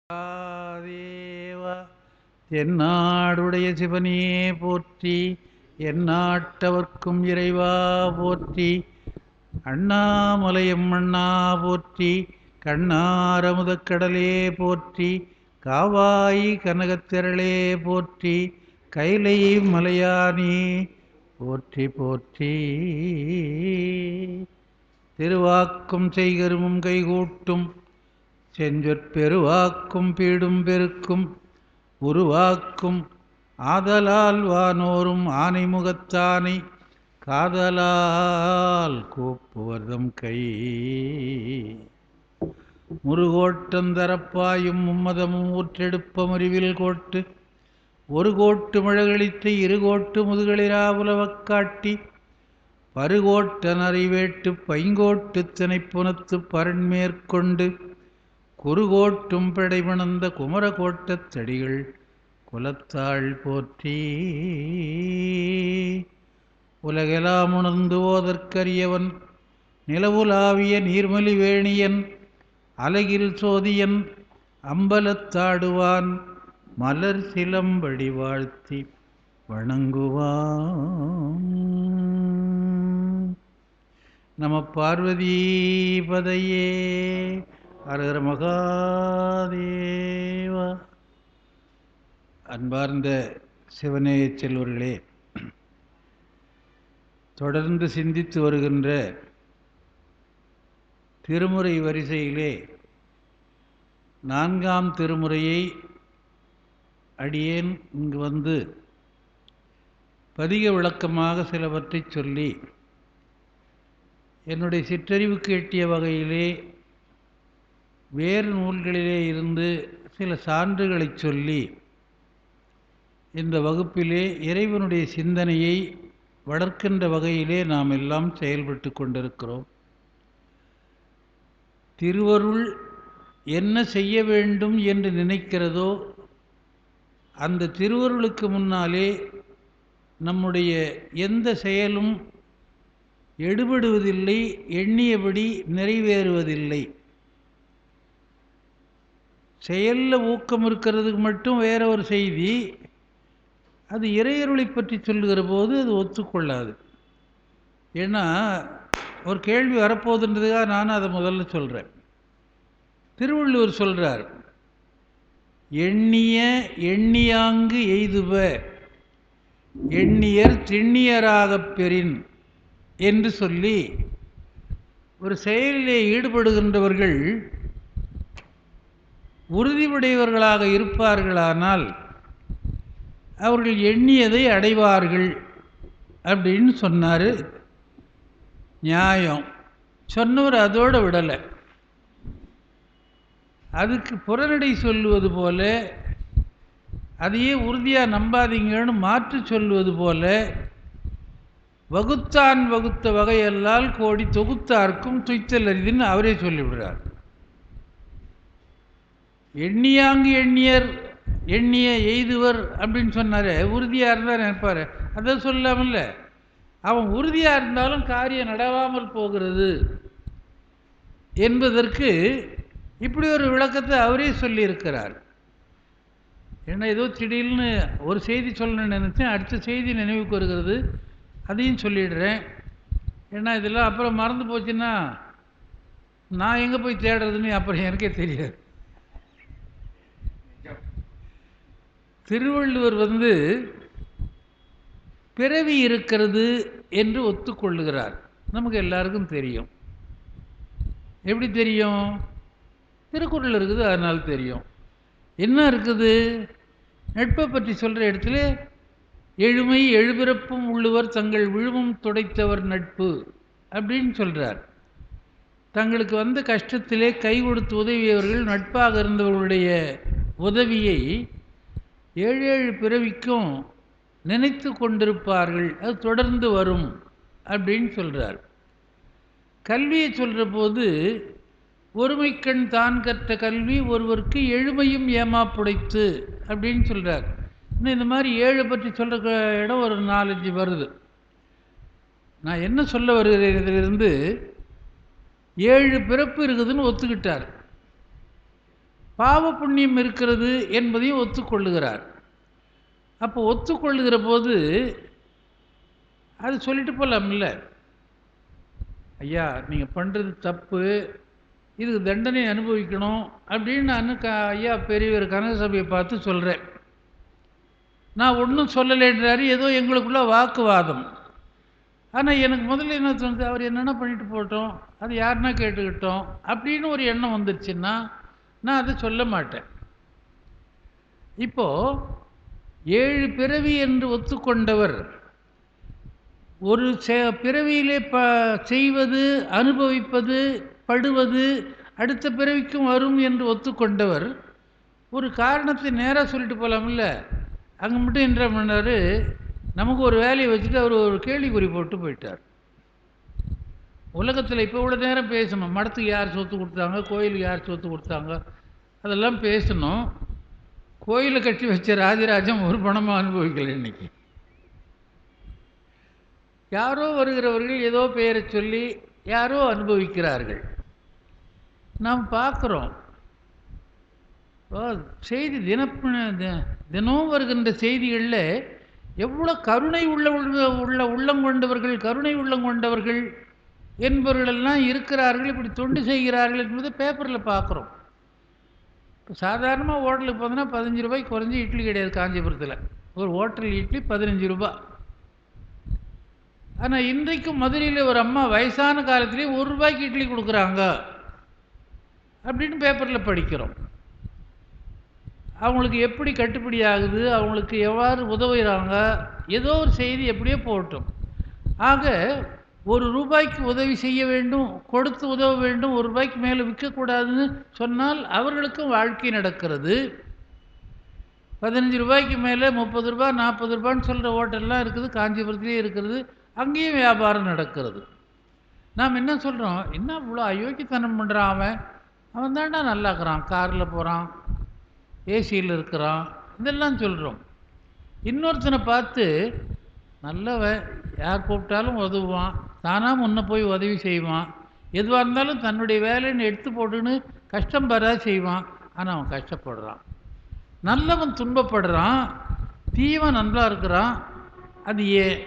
தேவா தென்னாடுடைய சிவனே போற்றி, எந்நாட்டவர்க்கும் இறைவா போற்றி. அண்ணாமலையம் அண்ணா போற்றி, கண்ணாரமுதக்கடலே போற்றி, காவாய் கனகத்திரளே போற்றி, கைலை மலையானே போற்றி போற்றி. திருவாக்கும் செய்கருமும் கைகூட்டும் செஞ்சொற்பெருவாக்கும் பீடும் பெருக்கும் உருவாக்கும் ஆதலால் வானோரும் ஆனைமுகத்தானை காதலால் கூப்புவர்தம் கை. முருகோட்டந்தரப்பாயும் மும்மதமும் ஊற்றெடுப்ப முறிவில் கோட்டு ஒரு கோட்டு மழகளித்து இருகோட்டு முதுகளிராவுலவக் காட்டி பருகோட்ட நறிவேட்டு பைங்கோட்டு திணைப்புனத்து பரண்மேற்கொண்டு குறுகோட்டும் படைமணந்த குமரகோட்டத் தடிகள் குலத்தாள் போற்றி. உலகெலாம் உணர்ந்து ஓதற்கரியவன் நிலவுலாவிய நீர்மலி வேணியன் அலகில் சோதியன் அம்பலத்தாடுவான் மலர் சிலம்படி வாழ்த்தி வணங்குவான். நம பார்வதி பதையே. ஹரஹர மகாதேவா. அன்பார்ந்த சிவநேய செல்வர்களே, தொடர்ந்து சிந்தித்து வருகின்ற திருமுறை வரிசையிலே 4ஆம் திருமுறையை அடியேன் இங்கு வந்து பதிக விளக்கமாக சிலவற்றை சொல்லி என்னுடைய சிற்றறிவுக்கு எட்டிய வகையிலே வேறு நூல்களிலே இருந்து சில சான்றுகளை சொல்லி இந்த வகுப்பிலே இறைவனுடைய சிந்தனையை வளர்க்கின்ற வகையிலே நாம் எல்லாம் செயல்பட்டு கொண்டிருக்கிறோம். திருவருள் என்ன செய்ய வேண்டும் என்று நினைக்கிறதோ அந்த திருவருளுக்கு முன்னாலே நம்முடைய எந்த செயலும் எடுபடுவதில்லை, எண்ணியபடி நிறைவேறுவதில்லை. செயலில் ஊக்கம் இருக்கிறதுக்கு மட்டும் வேற ஒரு செய்தி, அது இறையருளை பற்றி சொல்லுகிற போது அது ஒத்துக்கொள்ளாது. ஏன்னா ஒரு கேள்வி வரப்போகுதுன்றதுக்காக நானும் அதை முதல்ல சொல்கிறேன். திருவள்ளுவர் சொல்கிறார், எண்ணிய எண்ணியாங்கு எய்துவ எண்ணியர் திண்ணியராகப் பெறின் என்று சொல்லி, ஒரு செயலிலே ஈடுபடுகின்றவர்கள் உறுதியுடையவர்களாக இருப்பார்களானால் அவர்கள் எண்ணியதை அடைவார்கள் அப்படின்னு சொன்னார். நியாயம். சொன்னவர் அதோடு விடலை. அதுக்கு புறநடை சொல்லுவது போல, அதையே உறுதியாக நம்பாதீங்கன்னு மாற்றி சொல்லுவது போல, வகுத்தான் வகுத்த வகையல்லால் கோடி தொகுத்தார்க்கும் துய்த்தல் அரிதுன்னு அவரே சொல்லிவிடுறார். எண்ணியாங்கு எண்ணியர் எண்ணிய எய்துவர் அப்படின்னு சொன்னார். உறுதியாக இருந்தால் நினைப்பார். அதை சொல்லாமல்ல, அவன் உறுதியாக இருந்தாலும் காரியம் நடவாமல் போகிறது என்பதற்கு இப்படி ஒரு விளக்கத்தை அவரே சொல்லியிருக்கிறார். ஏன்னா ஏதோ திடீர்னு ஒரு செய்தி சொல்லணும்னு நினச்சேன், அடுத்த செய்தி நினைவுக்கு வருகிறது, அதையும் சொல்லிடுறேன். ஏன்னா இதெல்லாம் அப்புறம் மறந்து போச்சுன்னா நான் எங்கே போய் தேடுறதுன்னு அப்புறம் எனக்கே தெரியாது. திருவள்ளுவர் பிறவி இருக்கிறது என்று ஒத்துக்கொள்ளுகிறார். நமக்கு எல்லாருக்கும் தெரியும். எப்படி தெரியும்? திருக்குறள் இருக்குது, அதனால் தெரியும். என்ன இருக்குது? நட்பை பற்றி சொல்கிற இடத்துல எழுமை எழுபிறப்பும் உள்ளுவர் தங்கள் விழுமும் துடைத்தவர் நட்பு அப்படின்னு சொல்கிறார். தங்களுக்கு வந்த கஷ்டத்திலே கை கொடுத்து உதவியவர்கள் நட்பாக இருந்தவர்களுடைய உதவியை 7 பிறவிக்கும் நினைத்து கொண்டிருப்பார்கள், அது தொடர்ந்து வரும் அப்படின்னு சொல்கிறார். கல்வியை சொல்கிற போது ஒருமைக்கண் தான் கற்ற கல்வி ஒருவருக்கு எழுமையும் ஏமாப்புடைத்து அப்படின்னு சொல்கிறார். இன்னும் இந்த மாதிரி 7 பற்றி சொல்கிற இடம் ஒரு 4-5 வருது. நான் என்ன சொல்ல வருகிறேன், இதிலிருந்து 7 பிறப்பு இருக்குதுன்னு ஒத்துக்கிட்டார். பாவ புண்ணியம் இருக்கிறது என்பதையும் ஒத்துக்கொள்ளுகிறார். அப்போ ஒத்துக்கொள்ளுகிற போது அது சொல்லிட்டு போகலாம்ல, ஐயா நீங்கள் பண்ணுறது தப்பு, இதுக்கு தண்டனை அனுபவிக்கணும் அப்படின்னு நான் ஐயா பெரியவர் கனகசபையை பார்த்து சொல்கிறேன். நான் ஒன்றும் சொல்லலைன்றாரு, ஏதோ எங்களுக்குள்ள வாக்குவாதம். ஆனால் எனக்கு முதல்ல என்ன தோணுது, அவர் என்னென்ன பண்ணிட்டு போட்டோம், அது யாருன்னா கேட்டுக்கிட்டோம் அப்படின்னு ஒரு எண்ணம் வந்துருச்சுன்னா நான் அதை சொல்ல மாட்டேன். இப்போது 7 பிறவி என்று ஒத்துக்கொண்டவர், ஒரு பிறவியிலே செய்வது, அனுபவிப்பது, படுவது அடுத்த பிறவிக்கும் வரும் என்று ஒத்துக்கொண்டவர் ஒரு காரணத்தை நேராக சொல்லிட்டு போகலாம்ல. அங்கே மட்டும் என்ன பண்ணார், நமக்கு ஒரு வேலையை வச்சுட்டு அவர் ஒரு கேள்விக்குறி போட்டு போயிட்டார். உலகத்தில் இப்போ இவ்வளோ நேரம் பேசணும், மடத்துக்கு யார் சொத்து கொடுத்தாங்க, கோயிலுக்கு யார் சொத்து கொடுத்தாங்க, அதெல்லாம் பேசணும். கோயிலை கட்டி வச்ச ராஜராஜன் ஒரு பணமாக அனுபவிக்கலை. இன்னைக்கு யாரோ வருகிறவர்கள் ஏதோ பெயரை சொல்லி யாரோ அனுபவிக்கிறார்கள், நாம் பார்க்குறோம். செய்தி தினம் வருகின்ற செய்திகளில் எவ்வளோ கருணை உள்ளம் கொண்டவர்கள், கருணை உள்ளம் கொண்டவர்கள் என்பவர்களெல்லாம் இருக்கிறார்கள், இப்படி தொண்டு செய்கிறார்கள் என்பதை பேப்பரில் பார்க்குறோம். இப்போ சாதாரணமாக ஹோட்டலுக்கு போனோன்னா 15 ரூபாய்க்கு குறைஞ்சி இட்லி கிடையாது காஞ்சிபுரத்தில். ஒரு ஹோட்டல் இட்லி 15 ரூபா. ஆனால் இன்றைக்கும் மதுரையில் ஒரு அம்மா வயசான காலத்திலே 1 ரூபாய்க்கு இட்லி கொடுக்குறாங்க அப்படின்னு பேப்பரில் படிக்கிறோம். அவங்களுக்கு எப்படி கட்டுப்படி ஆகுது, அவங்களுக்கு எவ்வாறு உதவுகிறாங்க, ஏதோ ஒரு செய்தி எப்படியோ போட்டோம். ஆக 1 ரூபாய்க்கு உதவி செய்ய வேண்டும், கொடுத்து உதவ வேண்டும், 1 ரூபாய்க்கு மேலே விற்கக்கூடாதுன்னு சொன்னால் அவர்களுக்கும் வாழ்க்கை நடக்கிறது. 15 ரூபாய்க்கு மேலே 30 ரூபா 40 ரூபான்னு சொல்கிற ஹோட்டல்லாம் இருக்குது, காஞ்சிபுரத்துலேயே இருக்கிறது, அங்கேயும் வியாபாரம் நடக்கிறது. நாம் என்ன சொல்கிறோம், என்ன இவ்வளோ அயோக்கியத்தனம் பண்ணுறான், அவன் தாண்டா நல்லா இருக்கிறான், காரில் போகிறான், ஏசியில் இருக்கிறான், இதெல்லாம் சொல்கிறோம். இன்னொருத்தனை பார்த்து நல்லவன், யார் கூப்பிட்டாலும் உதவுவான், தானாக முன்ன போய் உதவி செய்வான், எதுவாக இருந்தாலும் தன்னுடைய வேலைன்னு எடுத்து போட்டுன்னு கஷ்டம் பெறா செய்வான். ஆனால் அவன் கஷ்டப்படுறான். நல்லவன் துன்பப்படுறான், தீவன் நல்லா இருக்கிறான். அது ஏன்?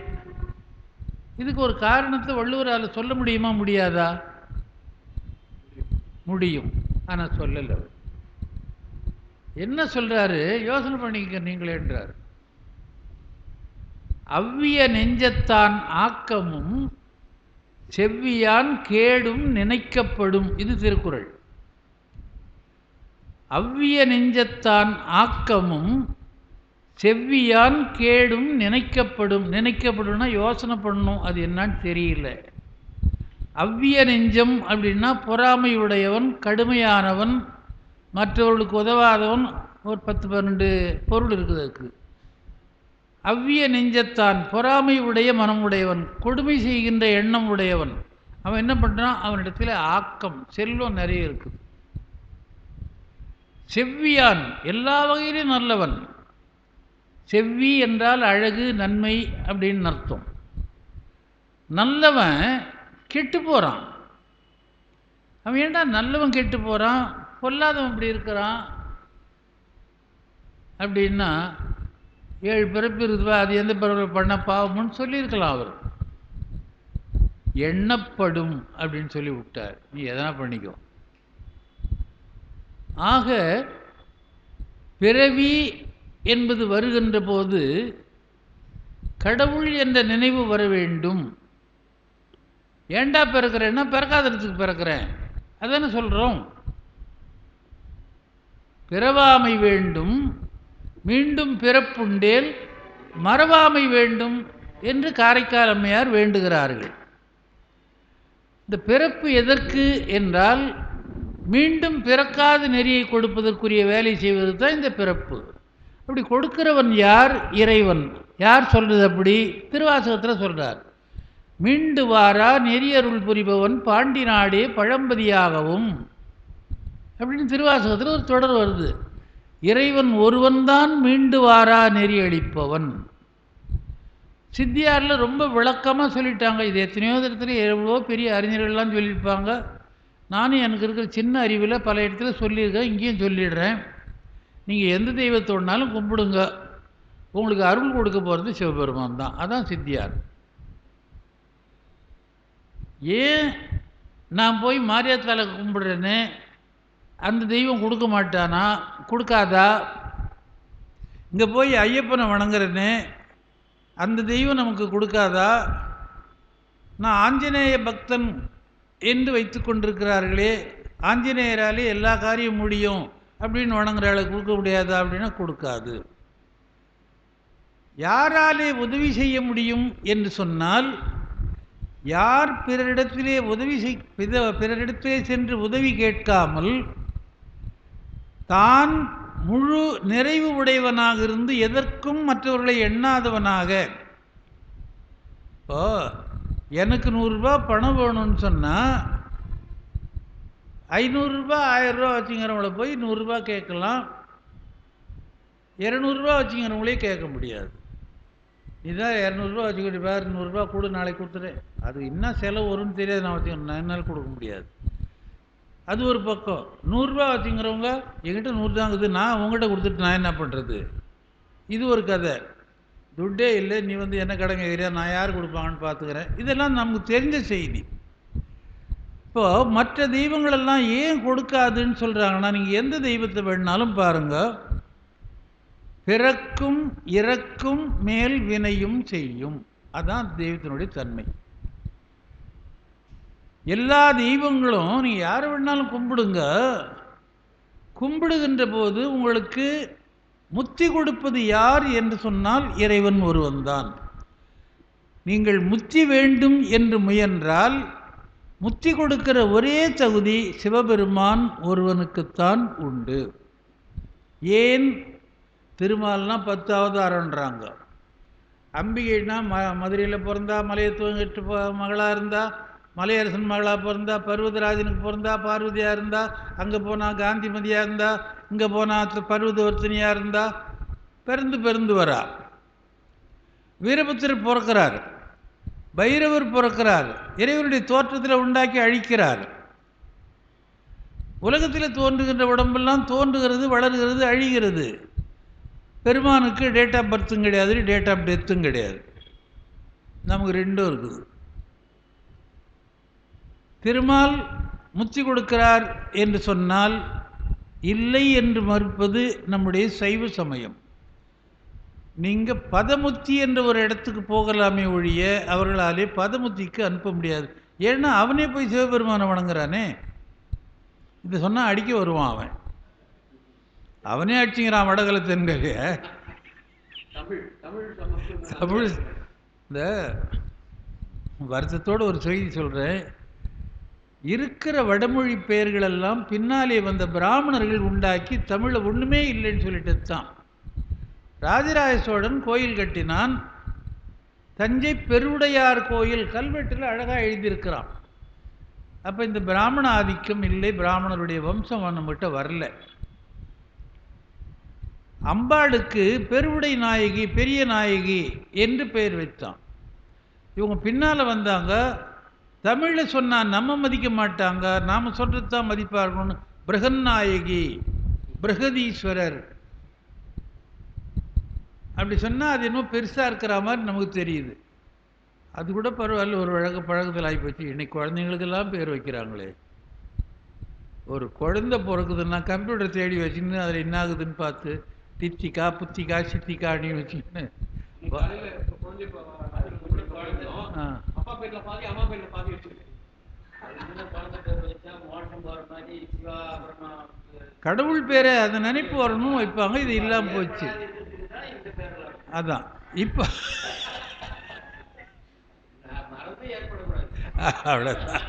இதுக்கு ஒரு காரணத்தை வள்ளுவரால் சொல்ல முடியுமா, முடியாதா? முடியும், ஆனால் சொல்லலை. என்ன சொல்றாரு, யோசனை பண்ணிக்க நீங்களேன்றார். அவ்விய நெஞ்சத்தான் ஆக்கமும் செவ்வியான் கேடும் நினைக்கப்படும். இது திருக்குறள். அவ்விய நெஞ்சத்தான் ஆக்கமும் செவ்வியான் கேடும் நினைக்கப்படும். நினைக்கப்படும்னா யோசனை பண்ணணும், அது என்னன்னு தெரியல. அவ்விய நெஞ்சம் அப்படின்னா பொறாமையுடையவன், கடுமையானவன், மற்றவர்களுக்கு உதவாதவன். ஒரு 10-12 பொருள் இருக்குது அதுக்கு. அவ்விய நெஞ்சத்தான் பொறாமை உடைய மனம் உடையவன், கொடுமை செய்கின்ற எண்ணம் உடையவன். அவன் என்ன பண்ணுறான், அவனிடத்தில் ஆக்கம், செல்வம் நிறைய இருக்குது. செவ்வியான் எல்லா வகையிலும் நல்லவன். செவ்வி என்றால் அழகு, நன்மை அப்படின்னு அர்த்தம். நல்லவன் கெட்டு போகிறான். அவன் ஏன்டா நல்லவன் கெட்டு போகிறான், பொல்லாதவன் இப்படி இருக்கிறான் அப்படின்னா, 7 பிறப்பு இருக்குதுவா, அது எந்த பிறப்பு பண்ண பாவம்னு சொல்லியிருக்கலாம். அவர் எண்ணப்படும் அப்படின்னு சொல்லி விட்டார், நீ எதனா பண்ணிக்கோ. ஆக பிறவி என்பது வருகின்ற போது கடவுள் என்ற நினைவு வர வேண்டும். ஏண்டா பிறக்கிறேன்னா, பிறக்காததுக்கு பிறக்கிறேன் அதானே சொல்கிறோம். பிறவாமை வேண்டும், மீண்டும் பிறப்புண்டேல் மறவாமை வேண்டும் என்று காரைக்கால் அம்மையார் வேண்டுகிறார்கள். இந்த பிறப்பு எதற்கு என்றால், மீண்டும் பிறக்காத நெறியை கொடுப்பதற்குரிய வேலை செய்வது தான் இந்த பிறப்பு. அப்படி கொடுக்கிறவன் யார்? இறைவன். யார் சொல்றது அப்படி? திருவாசகத்தில் சொல்றார். மீண்டு வாரா நெறியருள் புரிபவன் பாண்டி நாடே பழம்பதியாகவும் அப்படின்னு திருவாசகத்தில் ஒரு தொடர் வருது. இறைவன் ஒருவன்தான் மீண்டு வாரா நெறி அளிப்பவன். சித்தியாரில் ரொம்ப விளக்கமாக சொல்லிட்டாங்க. இது எத்தனையோ இடத்துல எவ்வளோ பெரிய அறிஞர்கள்லாம் சொல்லியிருப்பாங்க. நானும் எனக்கு இருக்கிற சின்ன அறிவில் பல இடத்துல சொல்லியிருக்கேன், இங்கேயும் சொல்லிடுறேன். நீங்கள் எந்த தெய்வத்தோடனாலும் கும்பிடுங்க, உங்களுக்கு அருள் கொடுக்க போகிறது சிவபெருமான் தான். அதான் சித்தியார். ஏன் நான் போய் மாரியாத்தால கும்பிடுறேன்னு அந்த தெய்வம் கொடுக்க மாட்டானா, கொடுக்காதா? இங்கே போய் ஐயப்பனை வணங்குறேன்னு அந்த தெய்வம் நமக்கு கொடுக்காதா? நான் ஆஞ்சநேய பக்தன் என்று வைத்து கொண்டிருக்கிறார்களே, ஆஞ்சநேயராலே எல்லா காரியம் முடியும் அப்படின்னு வணங்குறாளை கொடுக்க முடியாதா அப்படின்னா கொடுக்காது. யாராலே உதவி செய்ய முடியும் என்று சொன்னால், யார் பிறரிடத்திலே பிறரிடத்திலே சென்று உதவி கேட்காமல் தான் முழு நிறைவு உடையவனாக இருந்து எதற்கும் மற்றவர்களை எண்ணாதவனாக, இப்போ எனக்கு 100 ரூபா பணம் வேணும்னு சொன்னால் 500 ரூபா 1000 ரூபா வச்சுங்கிறவங்கள போய் 100 ரூபா கேட்கலாம், 200 ரூபா வச்சுங்கிறவங்களே கேட்க முடியாது. இதுதான் 200 ரூபா வச்சுக்கிட்டு வேறு 100 ரூபா கொடு நாளைக்கு கொடுத்துறேன், அது என்ன செலவு வரும்னு தெரியாது, நான் வச்சுக்கணும், என்னால் கொடுக்க முடியாது. அது ஒரு பக்கம். 100 ரூபா வச்சுங்கிறவங்க என்கிட்ட 100 தாங்குது, நான் உங்கள்கிட்ட கொடுத்துட்டு நான் என்ன பண்ணுறது, இது ஒரு கதை. துட்டே இல்லை, நீ வந்து என்ன கடன் கேட்குறியா, நான் யார் கொடுப்பாங்கன்னு பார்த்துக்கிறேன், இதெல்லாம் நமக்கு தெரிஞ்ச செய்தி. இப்போது மற்ற தெய்வங்களெல்லாம் ஏன் கொடுக்காதுன்னு சொல்கிறாங்கன்னா, நீங்கள் எந்த தெய்வத்தை வேணுனாலும் பாருங்கள், பிறக்கும் இறக்கும் மேல் வினையும் செய்யும். அதான் தெய்வத்தினுடைய தன்மை. எல்லா தெய்வங்களும் நீங்கள் யாரை வேணாலும் கும்பிடுங்க, கும்பிடுகின்ற போது உங்களுக்கு முத்தி கொடுப்பது யார் என்று சொன்னால் இறைவன் ஒருவன் தான். நீங்கள் முத்தி வேண்டும் என்று முயன்றால் முத்தி கொடுக்கிற ஒரே தகுதி சிவபெருமான் ஒருவனுக்குத்தான் உண்டு. ஏன்? திருமால்னா 10 அவதாரம்ன்றாங்க, அம்பிகைனா மதுரையில் பிறந்தா, மலையத்துவங்கிட்டு மகளாக இருந்தா, மலையரசன் மகளாக பிறந்தா, பர்வதராஜனுக்கு பிறந்தா பார்வதியாக இருந்தா, அங்கே போனால் காந்திமதியாக இருந்தா, இங்கே போனால் பர்வதவர்த்தினியாக இருந்தா, பிறந்து வரா. வீரபத்திரர் பிறக்கிறார், பைரவர் பிறக்கிறார், இறைவனுடைய தோற்றத்தில் உண்டாக்கி அழிக்கிறார். உலகத்தில் தோன்றுகின்ற உடம்பெல்லாம் தோன்றுகிறது, வளர்கிறது, அழிகிறது. பெருமானுக்கு டேட் ஆஃப் பர்த்தும் கிடையாது, டேட் ஆஃப் டெத்தும் கிடையாது, நமக்கு ரெண்டும் இருக்குது. திருமால் முத்தி கொடுக்கிறார் என்று சொன்னால் இல்லை என்று மறுப்பது நம்முடைய சைவ சமயம். நீங்கள் பதமுத்தி என்ற ஒரு இடத்துக்கு போகலாமே ஒழிய அவர்களாலே பதமுத்திக்கு அனுப்ப முடியாது. ஏன்னா அவனே போய் சிவபெருமானை வணங்குறானே, இதை சொன்னால் அடிக்க வருவான் அவன், அவனே அடிச்சுங்கிறான் வடகலை தென்கலைய. தமிழ் இந்த வருத்தத்தோடு ஒரு செய்தி சொல்கிறேன், இருக்கிற வடமொழி பெயர்களெல்லாம் பின்னாலே வந்த பிராமணர்கள் உண்டாக்கி தமிழில் ஒன்றுமே இல்லைன்னு சொல்லிட்டு தான். ராஜராஜ சோழன் கோயில் கட்டினான், தஞ்சை பெருவுடையார் கோயில் கல்வெட்டில் அழகாக எழுதியிருக்கிறான். அப்போ இந்த பிராமண ஆதிக்கம் இல்லை, பிராமணருடைய வம்சம் நம்மகிட்ட வரல. அம்பாளுக்கு பெருவுடை நாயகி, பெரிய நாயகி என்று பெயர் வைத்தான். இவங்க பின்னால் வந்தாங்க, தமிழில் சொன்னால் நம்ம மதிக்க மாட்டாங்க, நாம் சொல்கிறது தான் மதிப்பார்கள்னு பிரகன்நாயகி, பிரகதீஸ்வரர் அப்படி சொன்னால் அது இன்னும் பெருசாக இருக்கிற மாதிரி நமக்கு தெரியுது. அது கூட பரவாயில்ல, ஒரு பழக்கத்தில் ஆகிப்போச்சு. இன்னைக்கு குழந்தைங்களுக்கெல்லாம் பேர் வைக்கிறாங்களே. ஒரு குழந்தை பிறக்குதுன்னா கம்ப்யூட்டர் தேடி வச்சுன்னு அதில் என்ன ஆகுதுன்னு பார்த்து தித்திகா புத்திகா சித்திகா அப்படின்னு வச்சுக்கின்னு கடவுள் பேரை அந்த நினைப்பு வரணும் வைப்பாங்க. இது இல்லாமல் போச்சு. அதான் இப்போ அவ்வளோதான்.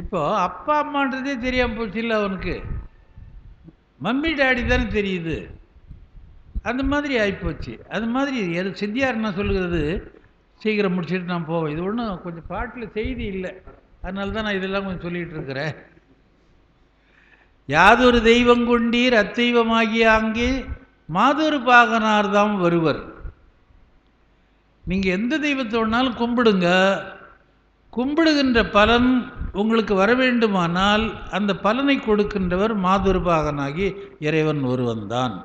இப்போ அப்பா அம்மான்றதே தெரியாமல் போச்சு இல்லை அவனுக்கு, மம்மி டாடி தானே தெரியுது. அந்த மாதிரி ஆகிப்போச்சு. அது மாதிரி சித்தியார் என்ன சொல்லுகிறது, சீக்கிரம் முடிச்சுட்டு நான் போவேன். இது ஒன்றும் கொஞ்சம் பாட்டில் செய்தி இல்லை, அதனால தான் நான் இதெல்லாம் கொஞ்சம் சொல்லிகிட்டு இருக்கிறேன். யாதொரு தெய்வம் கொண்டீர் அத்தெய்வமாகிய அங்கே மாதொரு பாகனார் தான் வருவர். நீங்கள் எந்த தெய்வத்தை வேணாலும் கும்பிடுங்க, கும்பிடுகின்ற பலன் உங்களுக்கு வர வேண்டுமானால் அந்த பலனை கொடுக்கின்றவர் மாதுருபாகனாகி இறைவன் ஒருவன்தான்.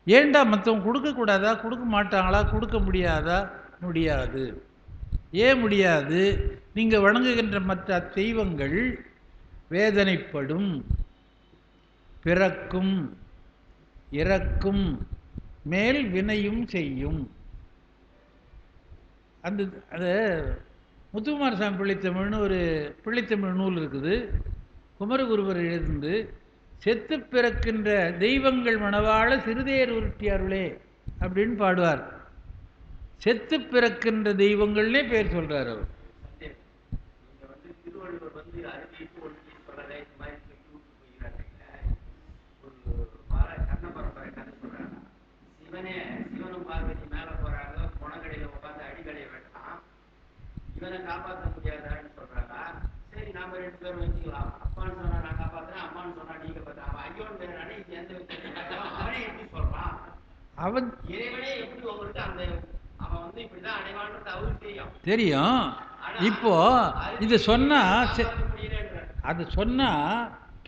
ஏண்டா மற்றவங்க கொடுக்கக்கூடாதா, கொடுக்க மாட்டாங்களா, கொடுக்க முடியாதா? முடியாது. ஏன் முடியாது? நீங்கள் வணங்குகின்ற மற்ற தெய்வங்கள் வேதனைப்படும், பிறக்கும், இறக்கும், மேல் வினையும் செய்யும். அந்த முத்துக்குமாரசாமி பிள்ளைத்தமிழ்னு ஒரு பிள்ளைத்தமிழ் நூல் இருக்குது. குமரகுருவர் எழுந்து செத்து பிறக்கின்ற தெய்வங்கள் மணவாழ சிறுதேர் உருட்டியார்களே அப்படின்னு பாடுவார். செத்து பிறக்கின்ற தெய்வங்கள்னே பேர் சொல்றார் அவர். இவனை காப்பாற்ற முடியாதான்னு சொல்றாங்க. சரி, நாம 2 பேரும் வச்சுக்கலாம். அப்பான்னு சொன்னா நான் காப்பாத்துறேன், அம்மான்னு சொன்னா நீங்க பார்த்தா ஐயோன்னு பேரானே எந்த அவனே எப்படி சொல்றான்? அவன் இறைவனே எப்படி உங்களுக்கு அந்த அவன் வந்து இப்படிதான் அடைவான்றது அவருக்கு தெரியும். இப்போ இது சொன்னா அது சொன்னா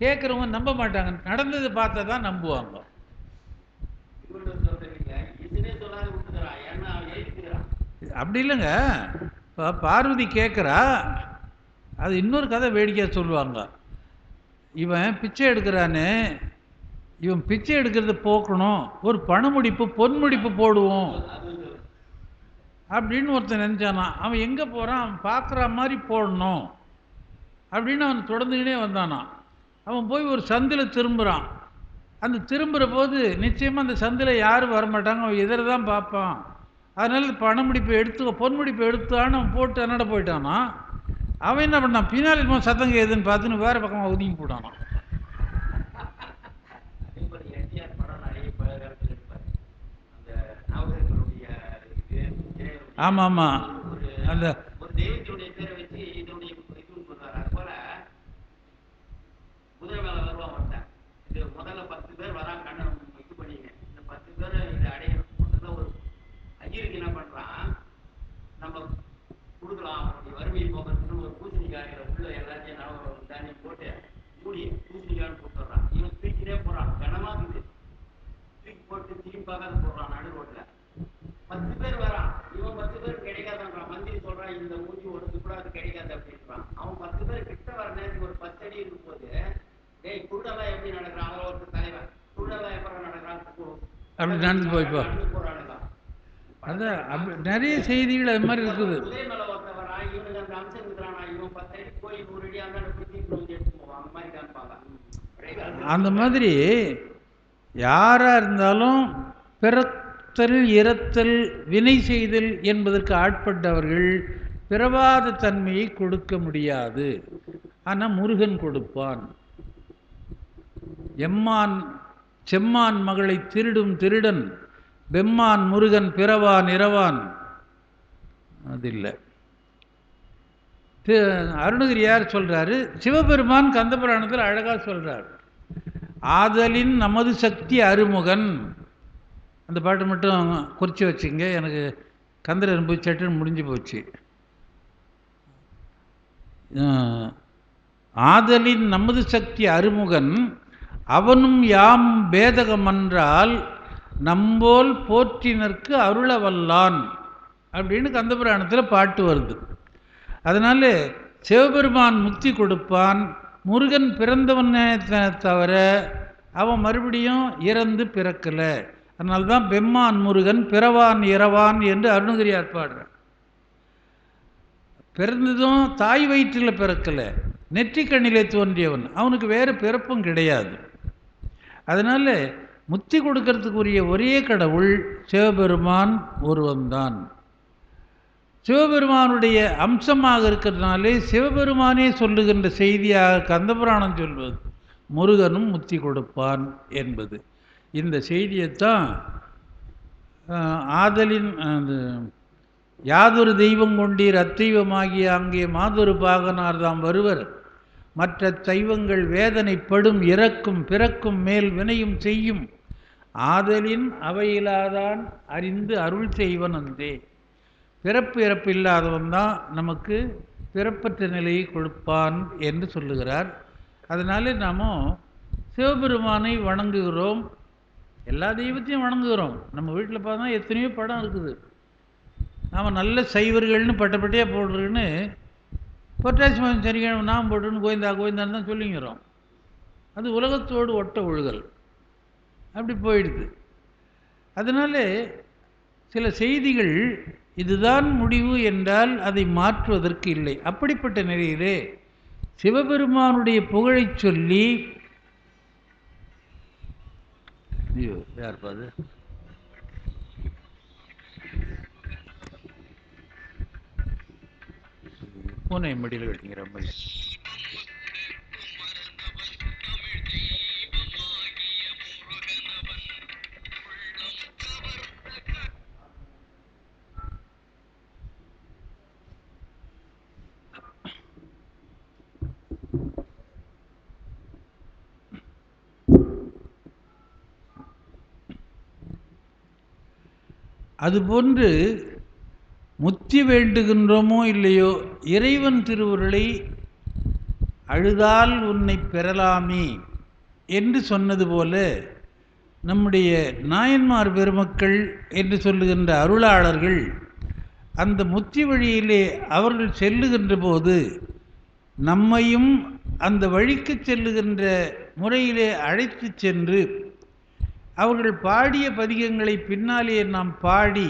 கேட்கறவங்க நம்ப மாட்டாங்க, நடந்தது பார்த்தா தான் நம்புவாங்க. அப்படி இல்லைங்க. இப்போ பார்வதி கேட்குறா, அது இன்னொரு கதை வேடிக்கையாக சொல்லுவாங்க. இவன் பிச்சை எடுக்கிறானே, இவன் பிச்சை எடுக்கிறத போக்கணும், ஒரு பணமுடிப்பு பொன்முடிப்பு போடுவோம் அப்படின்னு ஒருத்தன் நினச்சானா. அவன் எங்கே போகிறான், அவன் பார்க்குற மாதிரி போடணும் அப்படின்னு அவன் தொடர்ந்துக்கிட்டே வந்தானா. அவன் போய் ஒரு சந்தில் திரும்புகிறான். அந்த திரும்புகிற போது நிச்சயமாக அந்த சந்தில் யாரும் வரமாட்டாங்க, அவன் எதிர தான் பார்ப்பான். அதனால் பணமுடிப்பை எடுத்து பொன்முடிப்பை எடுத்தான்னு அவன் போட்டு அன்னட போயிட்டானா. அவன் என்ன பண்ணான், பின்னால் சத்தம் கேதுன்னு பார்த்துன்னு வேறு பக்கமாக ஒதுங்கி போட்டானான். ஆமாம் ஆமாம். அந்த முதல்ல 10 பேர் வரான், கண்ணை இது பண்ணிங்க. இந்த 10 பேர் இதை அடையணும். முதல்ல ஒரு ஐயருக்கு என்ன பண்றான், நம்ம கொடுக்கலாம் அவனுடைய வறுமையை போகிறதுக்கு ஒரு பூசணிக்காய்கிற உள்ள எல்லாத்தையும் நான் தண்ணி போட்டு மூடி பூசணிக்காய்னு போட்டுறான். இவன் தூக்கிட்டே போறான், கனமா இருக்குது. தூக்கி போட்டு தீப்பாக போடுறான் நடு ரோட்ல. 10 பேர் வரான், இவன் 10 பேர் கிடைக்காதுன்றான். மந்திரி சொல்றான், இந்த மூஞ்சி ஒன்று கூட அது கிடைக்காது அப்படின்றான். அவன் 10 பேர் கிட்ட வர நேரத்துக்கு ஒரு 10 அடி இருக்கும் போது, டேய் குருடெல்லாம் எப்படி நடக்கிறான், அதில் ஒரு தலைவர் குருடெல்லாம் எப்படி நடக்கிறான் அப்படி நடந்து போய்ப்போ. அதான் நிறைய செய்திகள் அது மாதிரி இருக்குது. அந்த மாதிரி யாராக இருந்தாலும் பிறத்தல் இறத்தல் வினை செய்தல் என்பதற்கு ஆட்பட்டவர்கள் பிறவாத தன்மையை கொடுக்க முடியாது. ஆனால் முருகன் கொடுப்பான். எம்மான் செம்மான் மகளை திருடும் திருடன் பெம்மான் முருகன் பிறவான் இரவான். அது இல்லை. அருணகிரியார் சொல்றாரு, சிவபெருமான் கந்தபுராணத்தில் அழகா சொல்றார், ஆதலின் நமது சக்தி அருமுகன். அந்த பாட்டு மட்டும் குறித்து வச்சுங்க, எனக்கு கந்தர் எறும்பு சட்டுன்னு முடிஞ்சு போச்சு. ஆதலின் நமது சக்தி அருமுகன் அவனும் யாம் பேதகமன்றால் நம்போல் போற்றினர்க்கு அருளவல்லான் அப்படின்னு கந்தபுராணத்தில் பாட்டு வருது. அதனால சிவபெருமான் முக்தி கொடுப்பான். முருகன் பிறந்தவனே தவிர அவன் மறுபடியும் இறந்து பிறக்கலை. அதனால்தான் பெம்மான் முருகன் பிறவான் இரவான் என்று அருணகிரியார் பாடுறான். பிறந்ததும் தாய் வயிற்றில் பிறக்கலை, நெற்றிக்கண்ணிலே தோன்றியவன், அவனுக்கு வேறு பிறப்பும் கிடையாது. அதனால் முக்தி கொடுக்கறதுக்குரிய ஒரே கடவுள் சிவபெருமான் ஒருவன்தான். சிவபெருமானுடைய அம்சமாக இருக்கிறதுனாலே சிவபெருமானே சொல்லுகின்ற செய்தியாக கந்தபுராணம் சொல்வது முருகனும் முக்தி கொடுப்பான் என்பது. இந்த செய்தியைத்தான் ஆதலின் யாதொரு தெய்வம் கொண்டீர் அத்தெய்வமாகிய அங்கே மாதொரு பாகனார் தாம் வருவர், மற்ற தெய்வங்கள் வேதனைப்படும் இறக்கும் பிறக்கும் மேல் வினையும் செய்யும், ஆதலின் அவையிலாதான் அறிந்து அருள் செய்வன் அந்தே. பிறப்பு இறப்பு இல்லாதவன் தான் நமக்கு பிறப்பற்ற நிலையை கொடுப்பான் என்று சொல்லுகிறார். அதனாலே நாம் சிவபெருமானை வணங்குகிறோம், எல்லா தெய்வத்தையும் வணங்குகிறோம். நம்ம வீட்டில் பார்த்தா எத்தனையோ படம் இருக்குது. நாம் நல்ல சைவர்கள்னு பட்டப்பட்டையாக போடுறதுன்னு புரட்டாசி மாதம் சனிக்கிழமை நாம் போட்டுன்னு கோவிந்தா கோவிந்தான்னு தான் சொல்லிங்கிறோம். அது உலகத்தோடு ஒட்ட ஒழுகல், அப்படி போயிடுது. அதனால் சில செய்திகள் இதுதான் முடிவு என்றால் அதை மாற்றுவதற்கு இல்லை. அப்படிப்பட்ட நிலையிலே சிவபெருமானுடைய புகழை சொல்லி, யார் பாது பூனை மடியில் கட்டிங்கிற மாதிரி அதுபோன்று முத்தி வேண்டுகின்றோமோ இல்லையோ, இறைவன் திருவுருளை அழுதால் உன்னை பெறலாமே என்று சொன்னது போல நம்முடைய நாயன்மார் பெருமக்கள் என்று சொல்லுகின்ற அருளாளர்கள் அந்த முத்தி வழியிலே அவர்கள் செல்லுகின்ற போது நம்மையும் அந்த வழிக்கு செல்லுகின்ற முறையிலே அழைத்து சென்று அவர்கள் பாடிய பதிகங்களை பின்னாலே நாம் பாடி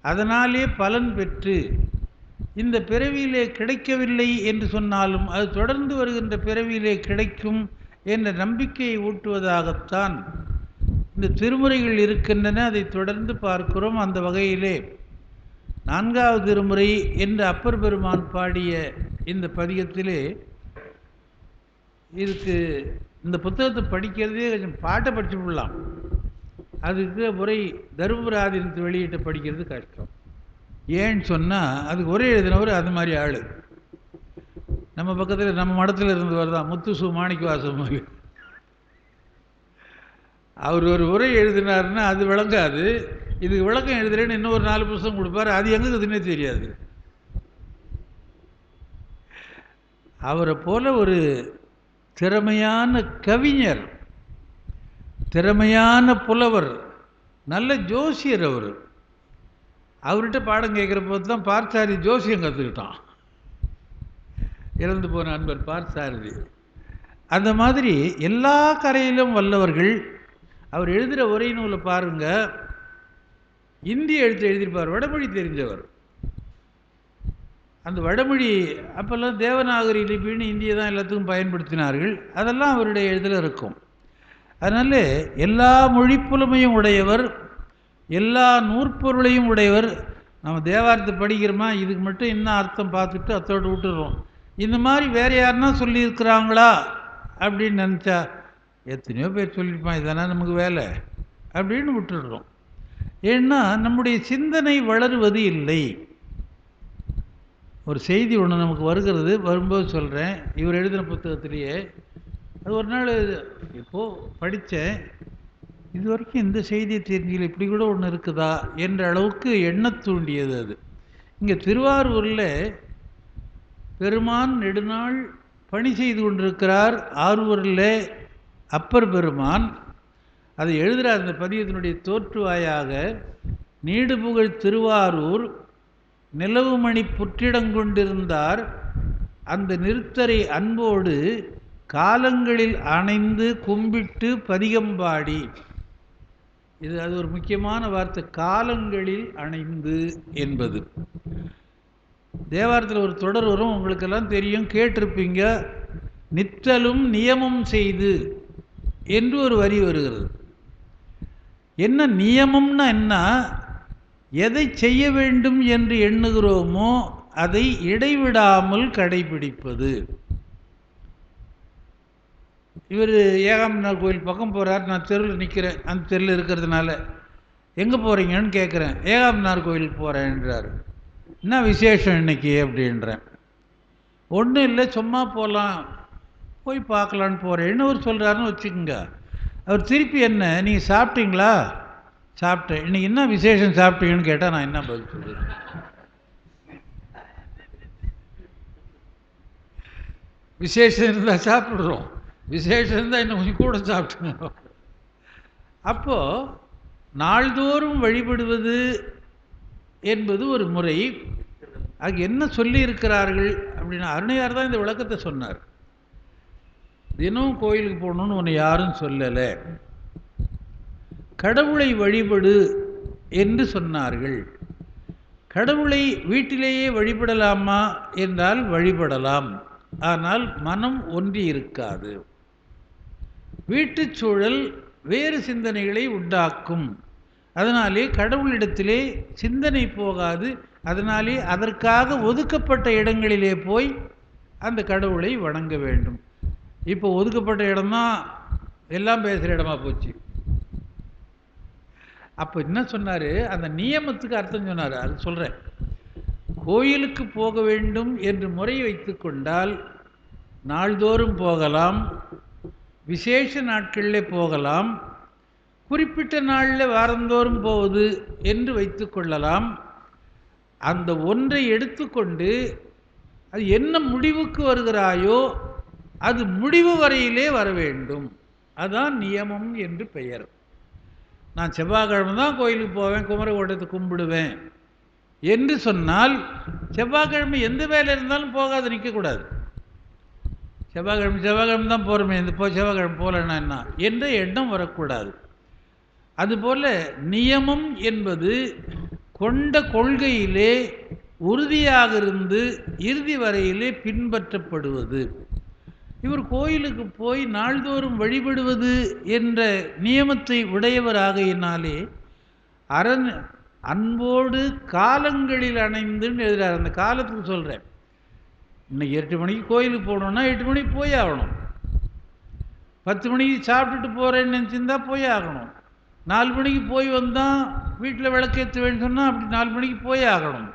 அதனாலே பலன் பெற்று இந்த பிறவியிலே கிடைக்கவில்லை என்று சொன்னாலும் அது தொடர்ந்து வருகின்ற பிறவியிலே கிடைக்கும் என்ற நம்பிக்கையை ஊட்டுவதாகத்தான் இந்த திருமுறைகள் இருக்கின்றன. அதை தொடர்ந்து பார்க்கிறோம். அந்த வகையிலே 4வது திருமுறை என்று அப்பர் பெருமான் பாடிய இந்த பதிகத்திலே இதுக்கு இந்த புத்தகத்தை படிக்கிறதே கொஞ்சம் பாட்டை படிச்சு விடலாம். அதுக்கு முறை தருமபுரி ஆதீனத்தை வெளியிட்ட படிக்கிறது கஷ்டம். ஏன்னு சொன்னால் அதுக்கு ஒரே எழுதினவர் அது மாதிரி ஆள் நம்ம பக்கத்தில் நம்ம மடத்தில் இருந்தவர் தான் முத்துசு மாணிக்கவாசம். அவர் ஒரு உரை எழுதினார்னா அது விளங்காது. இதுக்கு விளக்கம் எழுதுறேன்னு இன்னும் ஒரு 4 புத்தகம் கொடுப்பார். அது எங்குதுன்னே தெரியாது. அவரை போல ஒரு திறமையான கவிஞர், திறமையான புலவர், நல்ல ஜோசியர். அவர்கிட்ட பாடம் கேட்குற போது தான் பார்த்தசாரதி ஜோசியம் கற்றுக்கிட்டான். இறந்து போன அன்பர் பார்த்தசாரதி. அந்த மாதிரி எல்லா கரையிலும் வல்லவர்கள். அவர் எழுதுகிற உரை நூலை பாருங்கள், இந்திய எழுத்து எழுதியிருப்பார், வடமொழி தெரிஞ்சவர். அந்த வடமொழி அப்போல்லாம் தேவநாகரி லிபின்னு இந்தியை தான் எல்லாத்துக்கும் பயன்படுத்தினார்கள். அதெல்லாம் அவருடைய எழுதில் இருக்கும். அதனால் எல்லா மொழி புலமையும் உடையவர், எல்லா நூற்பொருளையும் உடையவர். நம்ம தேவாரத்தை படிக்கிறோமா, இதுக்கு மட்டும் என்ன அர்த்தம் பார்த்துட்டு அத்தோடு விட்டுடுறோம். இந்த மாதிரி வேறு யாருன்னா சொல்லியிருக்கிறாங்களா அப்படின்னு நினச்சா எத்தனையோ பேர் சொல்லியிருப்பான், இதனா நமக்கு வேலை அப்படின்னு விட்டுடுறோம். ஏன்னா நம்முடைய சிந்தனை வளருவது இல்லை. ஒரு செய்தி ஒன்று நமக்கு வருகிறது, வரும்போது சொல்கிறேன். இவர் எழுதின புத்தகத்திலேயே அது ஒரு நாள் இப்போது படித்தேன். இது வரைக்கும் இந்த செய்தியை தெரிஞ்சிக்கல, இப்படி கூட ஒன்று இருக்குதா என்ற அளவுக்கு எண்ணத் தூண்டியது அது. இங்கே திருவாரூரில் பெருமான் நெடுநாள் பணி செய்து கொண்டிருக்கிறார். ஆரூரில் அப்பர் பெருமான் அதை எழுதுகிறார். அந்த பதியத்தினுடைய தோற்றுவாயாக நீடுபுகழ் திருவாரூர் நிலவுமணி புற்றிடங்கொண்டிருந்தார் அந்த நிறுத்தரை அன்போடு காலங்களில் அணைந்து கும்பிட்டு பதிகம்பாடி. அது ஒரு முக்கியமான வார்த்தை, காலங்களில் அணைந்து என்பது. தேவாரத்தில் ஒரு தொடர் வரும், உங்களுக்கெல்லாம் தெரியும், கேட்டிருப்பீங்க. நித்தலும் நியமம் செய்து என்று ஒரு வரி வருகிறது. என்ன நியமம்னா என்ன? எதை செய்ய வேண்டும் என்று எண்ணுகிறோமோ அதை இடைவிடாமல் கடைபிடிப்பது. இவர் ஏகாம்பரநாதர் கோயில் பக்கம் போகிறார். நான் தெருவில் நிற்கிறேன், அந்த தெருவில் இருக்கிறதுனால. எங்கே போகிறீங்கன்னு கேட்குறேன். ஏகாம்பரநாதர் கோயிலுக்கு போகிறேன்றார். என்ன விசேஷம் இன்னைக்கு அப்படின்றேன். ஒன்றும் இல்லை, சும்மா போகலாம், போய் பார்க்கலான்னு போகிறேன்னு அவர் சொல்கிறாருன்னு வச்சுக்கோங்க. அவர் திருப்பி என்ன, நீங்கள் சாப்பிட்டீங்களா? சாப்பிட்டேன். இன்றைக்கி என்ன விசேஷம் சாப்பிட்டீங்கன்னு கேட்டால் நான் என்ன பதில் சொல்லுவேன்? விசேஷம் இருந்தால் சாப்பிட்றோம், விசேஷம் இருந்தால் இன்னும் கொஞ்சம் கூட சாப்பிட்டுங்க. அப்போது நாள்தோறும் வழிபடுவது என்பது ஒரு முறை. அது என்ன சொல்லி இருக்கிறார்கள் அப்படின்னா, அருணையார் தான் இந்த விளக்கத்தை சொன்னார். தினம் கோயிலுக்கு போகணுன்னு ஒன்று யாரும் சொல்லலை, கடவுளை வழிபடு என்று சொன்னார்கள். கடவுளை வீட்டிலேயே வழிபடலாமா என்றால் வழிபடலாம், ஆனால் மனம் ஒன்றி இருக்காது. வீட்டுச் சூழல் வேறு சிந்தனைகளை உண்டாக்கும், அதனாலே கடவுளிடத்திலே சிந்தனை போகாது. அதனாலே அதற்காக ஒதுக்கப்பட்ட இடங்களிலே போய் அந்த கடவுளை வணங்க வேண்டும். இப்போ ஒதுக்கப்பட்ட இடம்தான் எல்லாம் பேசுகிற இடமா போச்சு. அப்போ என்ன சொன்னார், அந்த நியமத்துக்கு அர்த்தம் சொன்னார். அது சொல்கிறேன். கோயிலுக்கு போக வேண்டும் என்று முறை வைத்து கொண்டால் நாள்தோறும் போகலாம், விசேஷ நாட்களில் போகலாம், குறிப்பிட்ட நாளில் வாரந்தோறும் போவது என்று வைத்து கொள்ளலாம். அந்த ஒன்றை எடுத்துக்கொண்டு அது என்ன முடிவுக்கு வருகிறாயோ அது முடிவு வரையிலே வர வேண்டும். அதுதான் நியமம் என்று பெயர். நான் செவ்வாய்க்கிழமை தான் கோயிலுக்கு போவேன், குமரகோட்டத்தை கும்பிடுவேன் என்று சொன்னால் செவ்வாய்க்கிழமை எந்த வேலை இருந்தாலும் போகாது நிற்கக்கூடாது. செவ்வாய்க்கிழமை தான் போகிறோமே, இந்த செவ்வாய்க்கிழமை போகலன்னா என்ன என்ற எண்ணம் வரக்கூடாது. அதுபோல் நியமம் என்பது கொண்ட கொள்கையிலே உறுதியாக இருந்து இறுதி வரையிலே பின்பற்றப்படுவது. இவர் கோயிலுக்கு போய் நாள்தோறும் வழிபடுவது என்ற நியமத்தை உடையவராகையினாலே அன்போடு காலங்களில் அணைந்துன்னு எழுதுறாரு. அந்த காலத்துக்கு சொல்கிறேன். இன்னைக்கு 8 மணிக்கு கோயிலுக்கு போகணுன்னா 8 மணிக்கு போய் ஆகணும். 10 மணிக்கு சாப்பிட்டுட்டு போகிறேன்னு நினச்சிருந்தா போய் ஆகணும். 4 மணிக்கு போய் வந்தால் வீட்டில் விளக்கேற்ற வேணும்னு சொன்னால் அப்படி 4 மணிக்கு போய் ஆகணும்.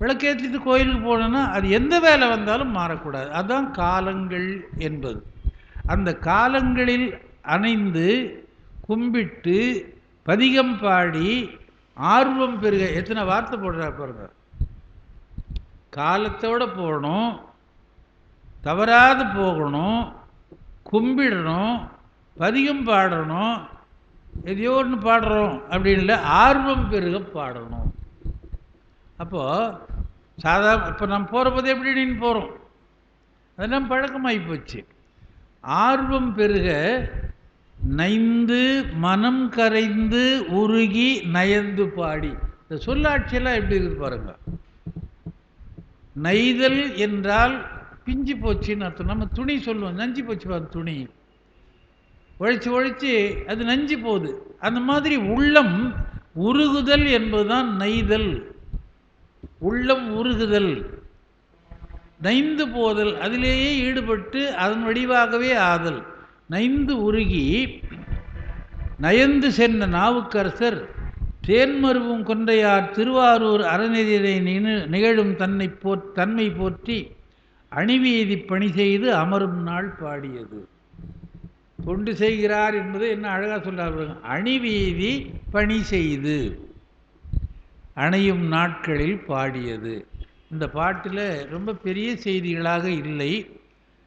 விளக்கேற்றிட்டு கோயிலுக்கு போகணுன்னா அது எந்த வேலை வந்தாலும் மாறக்கூடாது. அதுதான் காலங்கள் என்பது. அந்த காலங்களில் அணைந்து கும்பிட்டு பதிகம் பாடி ஆர்வம் பெருக. எத்தனை வார்த்தை போடுறாரு பாருங்க. காலத்தோடு போகணும், தவறாது போகணும், கும்பிடணும், பதிகம் பாடணும், எதையோ ஒன்று பாடுறோம் அப்படின்ல ஆர்வம் பெருக பாடணும். அப்போது இப்போ நம்ம போகிற போது எப்படி நின்று போகிறோம், அதெல்லாம் பழக்கமாகி போச்சு. ஆர்வம் பெருக நைந்து மனம் கரைந்து உருகி நயந்து பாடி. இந்த சொல்லாட்சியெல்லாம் எப்படி இருக்குது பாருங்க. நெய்தல் என்றால் பிஞ்சு போச்சுன்னு அர்த்தம். நம்ம துணி சொல்லுவோம், நஞ்சு போச்சு பாரு துணி, உழைச்சி உழைச்சி அது நஞ்சு போகுது. அந்த மாதிரி உள்ளம் உருகுதல் என்பதுதான் நெய்தல். உள்ளம் உருகுதல், நைந்து போதல், அதிலேயே ஈடுபட்டு அதன் வடிவாகவே ஆதல். நைந்து உருகி நயந்து சென்ற நாவுக்கரசர் தேன்மருவும் கொன்றையார் திருவாரூர் அறநெறியை நிகழும் தன்மை போற்றி அணிவீதி பணி செய்து அமரும் நாள் பாடியது. தொண்டு செய்கிறார் என்பது என்ன அழகாக சொல்றார். அணிவீதி பணி செய்து அணையும் நாட்களில் பாடியது. இந்த பாட்டில் ரொம்ப பெரிய செய்திகளாக இல்லை,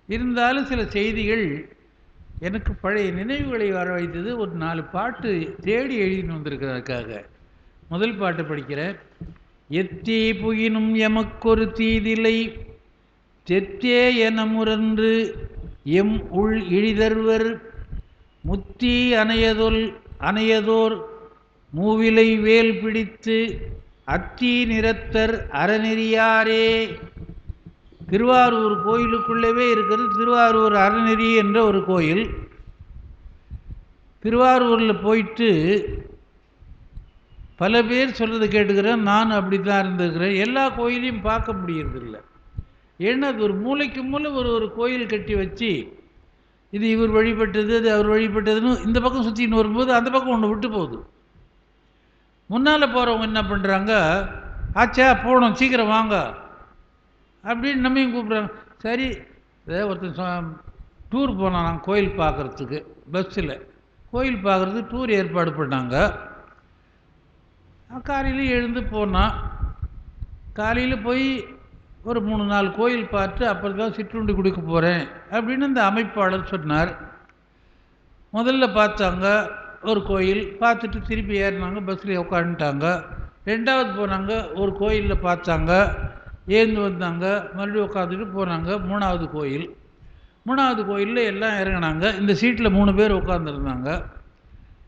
இருந்தாலும் சில செய்திகள் எனக்கு பழைய நினைவுகளை வர வைத்தது. ஒரு 4 பாட்டு தேடி எழுதின்னு வந்திருக்கிறதுக்காக முதல் பாட்டு படிக்கிறேன். எத்தே புகினும் எமக்கொரு தீதிலை தெத்தே என முரன்று எம் உள் இழிதர்வர் முத்தி அணையதோர் மூவிலை வேல் பிடித்து அத்தி நிறத்தர் அறநெறியாரே. திருவாரூர் கோயிலுக்குள்ளவே இருக்கிறது திருவாரூர் அறநெறி என்ற ஒரு கோயில். திருவாரூரில் போயிட்டு பல பேர் சொல்கிறத கேட்டுக்கிறேன், நான் அப்படி தான் இருந்துக்கிறேன். எல்லா கோயிலையும் பார்க்க முடியறதில்லை. ஏன்னா அது ஒரு மூளைக்கு மூளை ஒரு கோயில் கட்டி வச்சு இது இவர் வழிபட்டது அது அவர் வழிபட்டதுன்னு இந்த பக்கம் சுற்றின்னு வரும்போது அந்த பக்கம் ஒன்று விட்டு போகுது. முன்னால் போகிறவங்க என்ன பண்ணுறாங்க, ஆச்சா போகணும் சீக்கிரம் வாங்க அப்படின்னு நம்மையும் கூப்பிட்றாங்க. சரி, ஒருத்தர் டூர் போனான் நாங்கள் கோயில் பார்க்குறதுக்கு, பஸ்ஸில் கோயில் பார்க்குறதுக்கு டூர் ஏற்பாடு பண்ணாங்க. காலையில் எழுந்து போனான். காலையில் போய் ஒரு 3-4 கோயில் பார்த்து அப்புறம் தான் சிற்றுண்டி கொடுக்க போகிறேன் அப்படின்னு அந்த அமைப்பாளர் சொன்னார். முதல்ல பார்த்தாங்க ஒரு கோயில், பார்த்துட்டு திருப்பி ஏறினாங்க, பஸ்ஸில் உட்காந்துட்டாங்க. 2வது போனாங்க, ஒரு கோயிலில் பார்த்தாங்க, ஏந்து வந்தாங்க, மறுபடியும் உட்காந்துட்டு போனாங்க. 3வது கோயில், 3வது கோயிலில் எல்லாம் இறங்கினாங்க. இந்த சீட்டில் 3 பேர் உட்காந்துருந்தாங்க.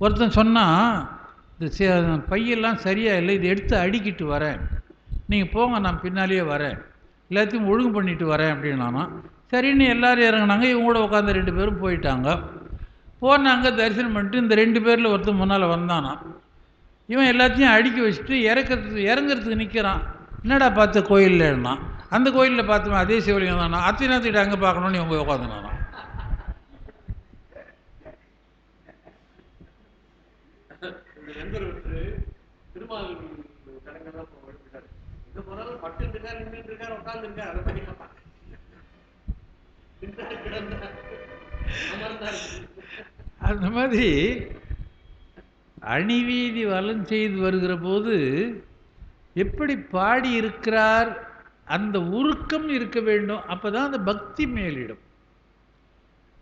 ஒருத்தன் சொன்னால், இந்த பையெல்லாம் சரியாக இல்லை, இதை எடுத்து அடுக்கிட்டு வரேன், நீங்கள் போங்க, நான் பின்னாலேயே வரேன், எல்லாத்தையும் ஒழுங்கு பண்ணிட்டு வரேன் அப்படின்னானா. சரின்னு எல்லோரும் இறங்கினாங்க. இவங்க கூட உட்காந்து 2 பேரும் போயிட்டாங்க. போனாங்க, தரிசனம் பண்ணிட்டு இந்த 2 பேரில் ஒருத்தன் முன்னால் வந்தானா. இவன் எல்லாத்தையும் அடுக்கி வச்சுட்டு இறங்கிறதுக்கு நிற்கிறான். என்னடா பார்த்த கோயில்லன்னா, அந்த கோயிலில் பார்த்தவன் அதே சிவலிங்கம் தானா, அத்தினாத்திட்ட அங்கே பார்க்கணுன்னு இவங்க உட்காந்துனானா. அந்த மாதிரி அணிவீதி வலம் செய்து வருகிற போது எப்படி பாடி இருக்கிறார், அந்த உருக்கம் இருக்க வேண்டும். அப்போ தான் அந்த பக்தி மேலிடும்.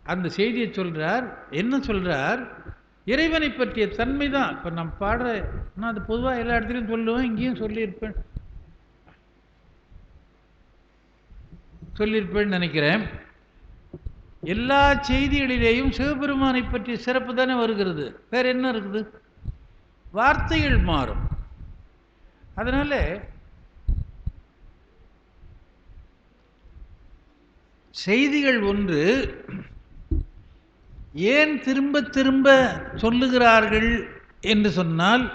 அந்த செய்தியை சொல்கிறார். என்ன சொல்கிறார்? இறைவனை பற்றிய தன்மை தான். இப்போ நம்ம பாடுற, நான் அது பொதுவாக எல்லா இடத்துலையும் சொல்லுவேன், இங்கேயும் சொல்லியிருப்பேன்னு நினைக்கிறேன். எல்லா செய்திகளிலேயும் சிவபெருமானை பற்றிய சிறப்பு தானே வருகிறது. வேறு என்ன இருக்குது? வார்த்தைகள் மாறும். அதனால செய்திகள் ஒன்று, ஏன் திரும்ப திரும்ப சொல்லுகிறார்கள் என்று சொன்னால்,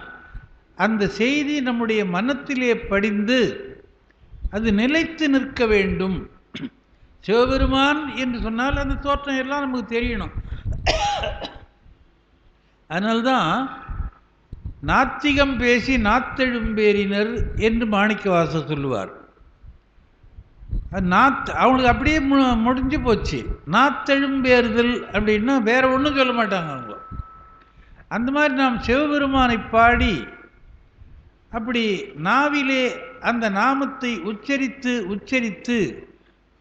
அந்த செய்தி நம்முடைய மனத்திலே படிந்து அது நிலைத்து நிற்க வேண்டும். சிவபெருமான் என்று சொன்னால் அந்த தோற்றம் எல்லாம் நமக்கு தெரியணும். அதனால்தான் நாத்திகம் பேசி நாத்தெழும்பேரினர் என்று மாணிக்கவாசகர் சொல்லுவார். அவங்களுக்கு அப்படியே முடிஞ்சு போச்சு. நாத்தெழும்பேறுதல் அப்படின்னா வேற ஒன்றும் சொல்ல மாட்டாங்க அவங்க. அந்த மாதிரி நாம் சிவபெருமானை பாடி அப்படி நாவிலே அந்த நாமத்தை உச்சரித்து உச்சரித்து